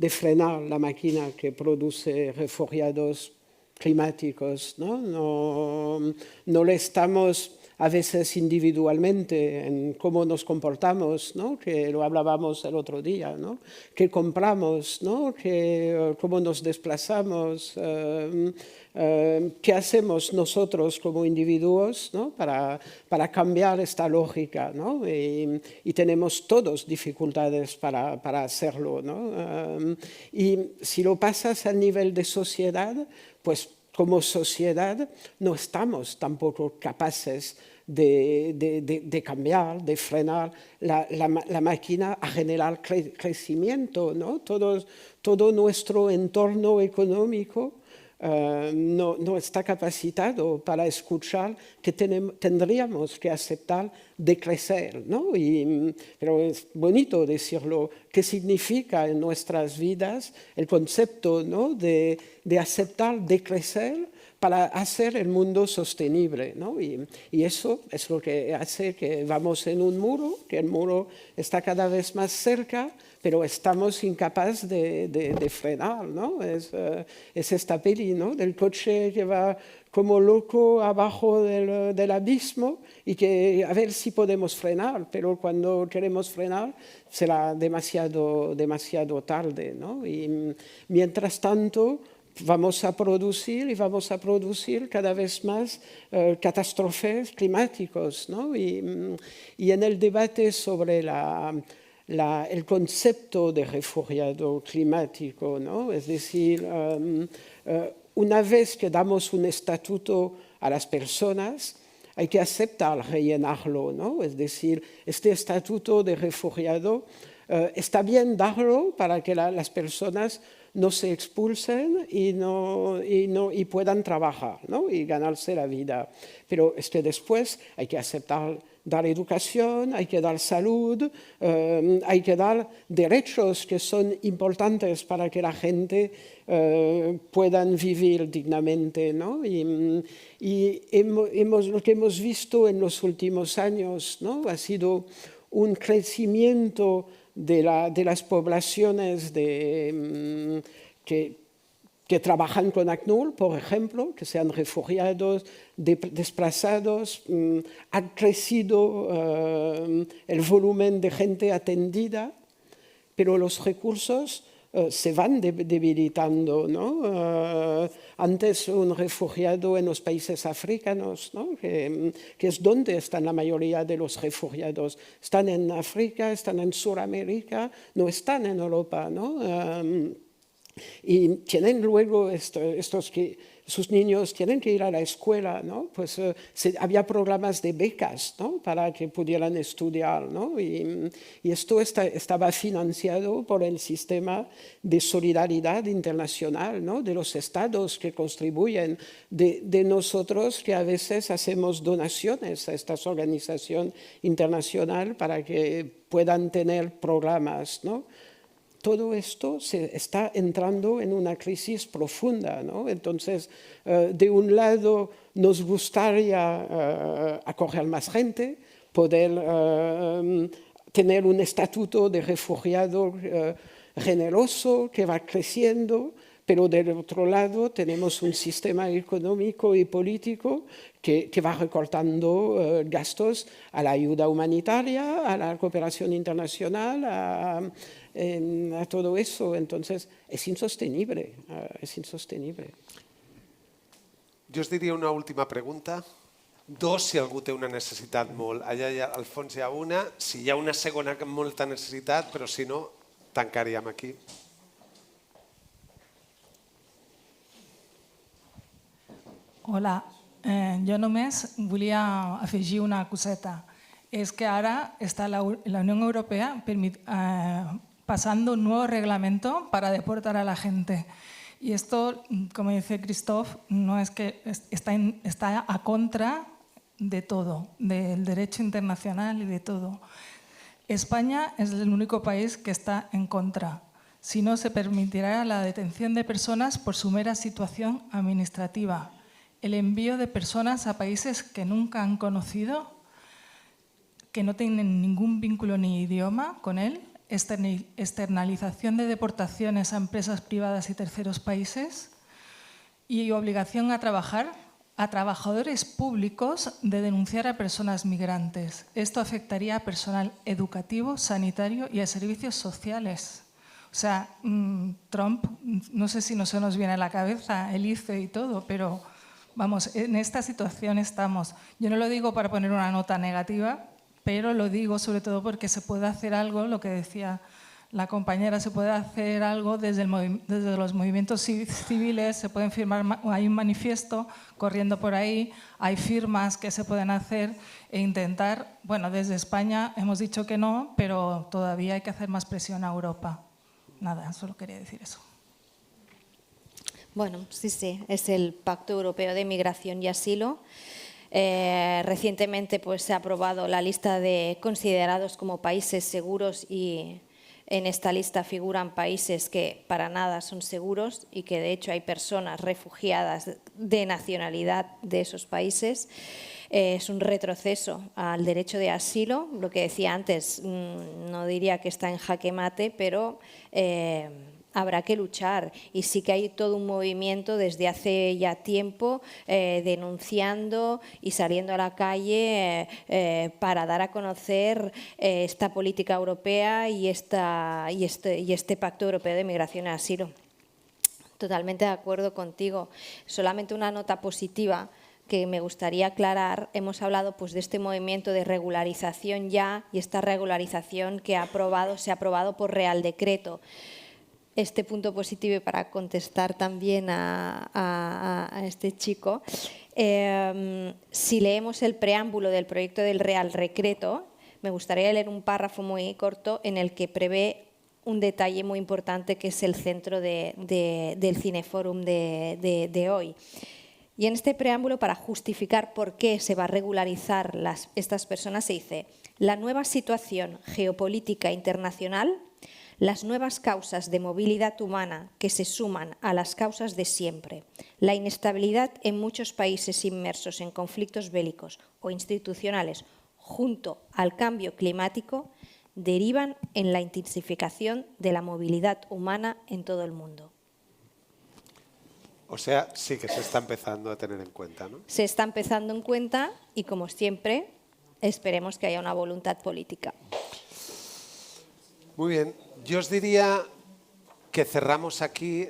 C: de frenar la máquina que produce refugiados climáticos. No le estamos a veces individualmente en cómo nos comportamos, que lo hablábamos el otro día, qué compramos, cómo nos desplazamos, qué hacemos nosotros como individuos para cambiar esta lógica. Y tenemos todos dificultades para hacerlo. Y si lo pasas a nivel de sociedad, pues como sociedad no estamos tampoco capaces de cambiar, de frenar la máquina a generar crecimiento. Todo nuestro entorno económico no está capacitado para escuchar que tendríamos que aceptar de crecer. Pero es bonito decirlo, qué significa en nuestras vidas el concepto de aceptar de crecer para hacer el mundo sostenible. Y eso es lo que hace que vamos en un muro, que el muro está cada vez más cerca, pero estamos incapaces de frenar. Es esta peli del coche que va como loco abajo del abismo y que a ver si podemos frenar, pero cuando queremos frenar será demasiado tarde. Y mientras tanto vamos a producir cada vez más catástrofes climáticas. Y en el debate sobre el concepto de refugiado climático, es decir, una vez que damos un estatuto a las personas, hay que aceptar rellenarlo. Es decir, este estatuto de refugiado está bien darlo para que las personas no se expulsen y puedan trabajar y ganarse la vida. Pero es que después hay que aceptar dar educación, hay que dar salud, hay que dar derechos que son importantes para que la gente puedan vivir dignamente, ¿no? Y lo que hemos visto en los últimos años, ¿no? Ha sido un crecimiento de las poblaciones que trabajan con ACNUR, por ejemplo, que sean refugiados, desplazados. Ha crecido el volumen de gente atendida, pero los recursos se van debilitando, ¿no? Antes un refugiado en los países africanos, ¿no? que es donde están la mayoría de los refugiados. Están en África, están en Sudamérica, no están en Europa, ¿no? Y tienen luego sus niños tienen que ir a la escuela, ¿no? Pues había programas de becas, ¿no? Para que pudieran estudiar, ¿no? Y esto estaba financiado por el sistema de solidaridad internacional, ¿no? De los estados que contribuyen, de nosotros que a veces hacemos donaciones a estas organizaciones internacionales para que puedan tener programas, ¿no? Todo esto se está entrando en una crisis profunda, ¿no? Entonces, de un lado, nos gustaría acoger más gente, poder tener un estatuto de refugiado generoso que va creciendo, pero del otro lado tenemos un sistema económico y político que va recortando gastos a la ayuda humanitaria, a la cooperación internacional, a todo eso. Entonces, es insostenible, es insostenible.
A: Jo us diria una última pregunta. Dos, si algú té una necessitat molt. Allà al fons hi ha una, si hi ha una segona amb molta necessitat, però si no, tancaríem aquí.
H: Hola, jo només volia afegir una coseta. Es que ahora está la Unión Europea pasando un nuevo reglamento para deportar a la gente. Y esto, como dice Christophe, no es que está a contra de todo, del derecho internacional y de todo. España es el único país que está en contra. Si no, se permitirá la detención de personas por su mera situación administrativa, el envío de personas a países que nunca han conocido, que no tienen ningún vínculo ni idioma con él, externalización de deportaciones a empresas privadas y terceros países y obligación a trabajar a trabajadores públicos de denunciar a personas migrantes. Esto afectaría a personal educativo, sanitario y a servicios sociales. O sea, Trump, no sé si no se nos viene a la cabeza el ICE y todo, pero vamos, en esta situación estamos. Yo no lo digo para poner una nota negativa, pero lo digo sobre todo porque se puede hacer algo, lo que decía la compañera, se puede hacer algo desde los movimientos civiles, se pueden firmar, hay un manifiesto corriendo por ahí, hay firmas que se pueden hacer e intentar, bueno, desde España hemos dicho que no, pero todavía hay que hacer más presión a Europa. Nada, solo quería decir eso.
B: Bueno, sí, es el Pacto Europeo de Migración y Asilo. Recientemente pues, se ha aprobado la lista de considerados como países seguros y en esta lista figuran países que para nada son seguros y que de hecho hay personas refugiadas de nacionalidad de esos países. Es un retroceso al derecho de asilo. Lo que decía antes, no diría que está en jaque mate, pero habrá que luchar y sí que hay todo un movimiento desde hace ya tiempo denunciando y saliendo a la calle para dar a conocer esta política europea y este Pacto Europeo de Migración y Asilo. Totalmente de acuerdo contigo. Solamente una nota positiva que me gustaría aclarar. Hemos hablado pues, de este movimiento de regularización ya y esta regularización que se ha aprobado por Real Decreto. Este punto positivo y para contestar también a este chico, si leemos el preámbulo del proyecto del Real Decreto, me gustaría leer un párrafo muy corto en el que prevé un detalle muy importante que es el centro del Cineforum de hoy. Y en este preámbulo, para justificar por qué se va a regularizar estas personas, se dice: la nueva situación geopolítica internacional, las nuevas causas de movilidad humana que se suman a las causas de siempre, la inestabilidad en muchos países inmersos en conflictos bélicos o institucionales, junto al cambio climático, derivan en la intensificación de la movilidad humana en todo el mundo.
A: O sea, sí que se está empezando a tener en cuenta, ¿no?
B: Se está empezando en cuenta y, como siempre, esperemos que haya una voluntad política.
A: Muy bien. Yo os diría que cerramos aquí.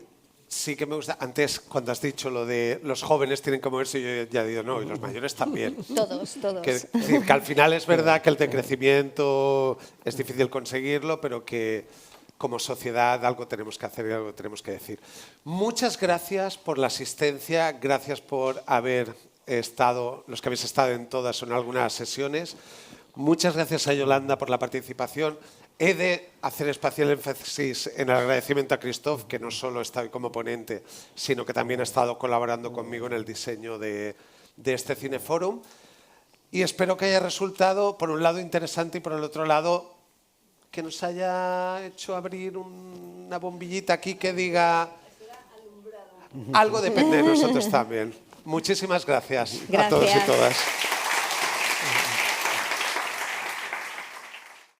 A: Sí que me gusta. Antes, cuando has dicho lo de los jóvenes tienen que moverse, yo ya digo, no, y los mayores también.
B: Todos.
A: Que al final es verdad que el decrecimiento es difícil conseguirlo, pero que como sociedad algo tenemos que hacer y algo tenemos que decir. Muchas gracias por la asistencia, gracias por haber estado, los que habéis estado en todas o en algunas sesiones. Muchas gracias a Yolanda por la participación. He de hacer especial énfasis en el agradecimiento a Christophe, que no solo está hoy como ponente, sino que también ha estado colaborando conmigo en el diseño de este Cineforum. Y espero que haya resultado, por un lado, interesante y por el otro lado, que nos haya hecho abrir una bombillita aquí que diga algo depende de nosotros también. Muchísimas gracias a todos y todas.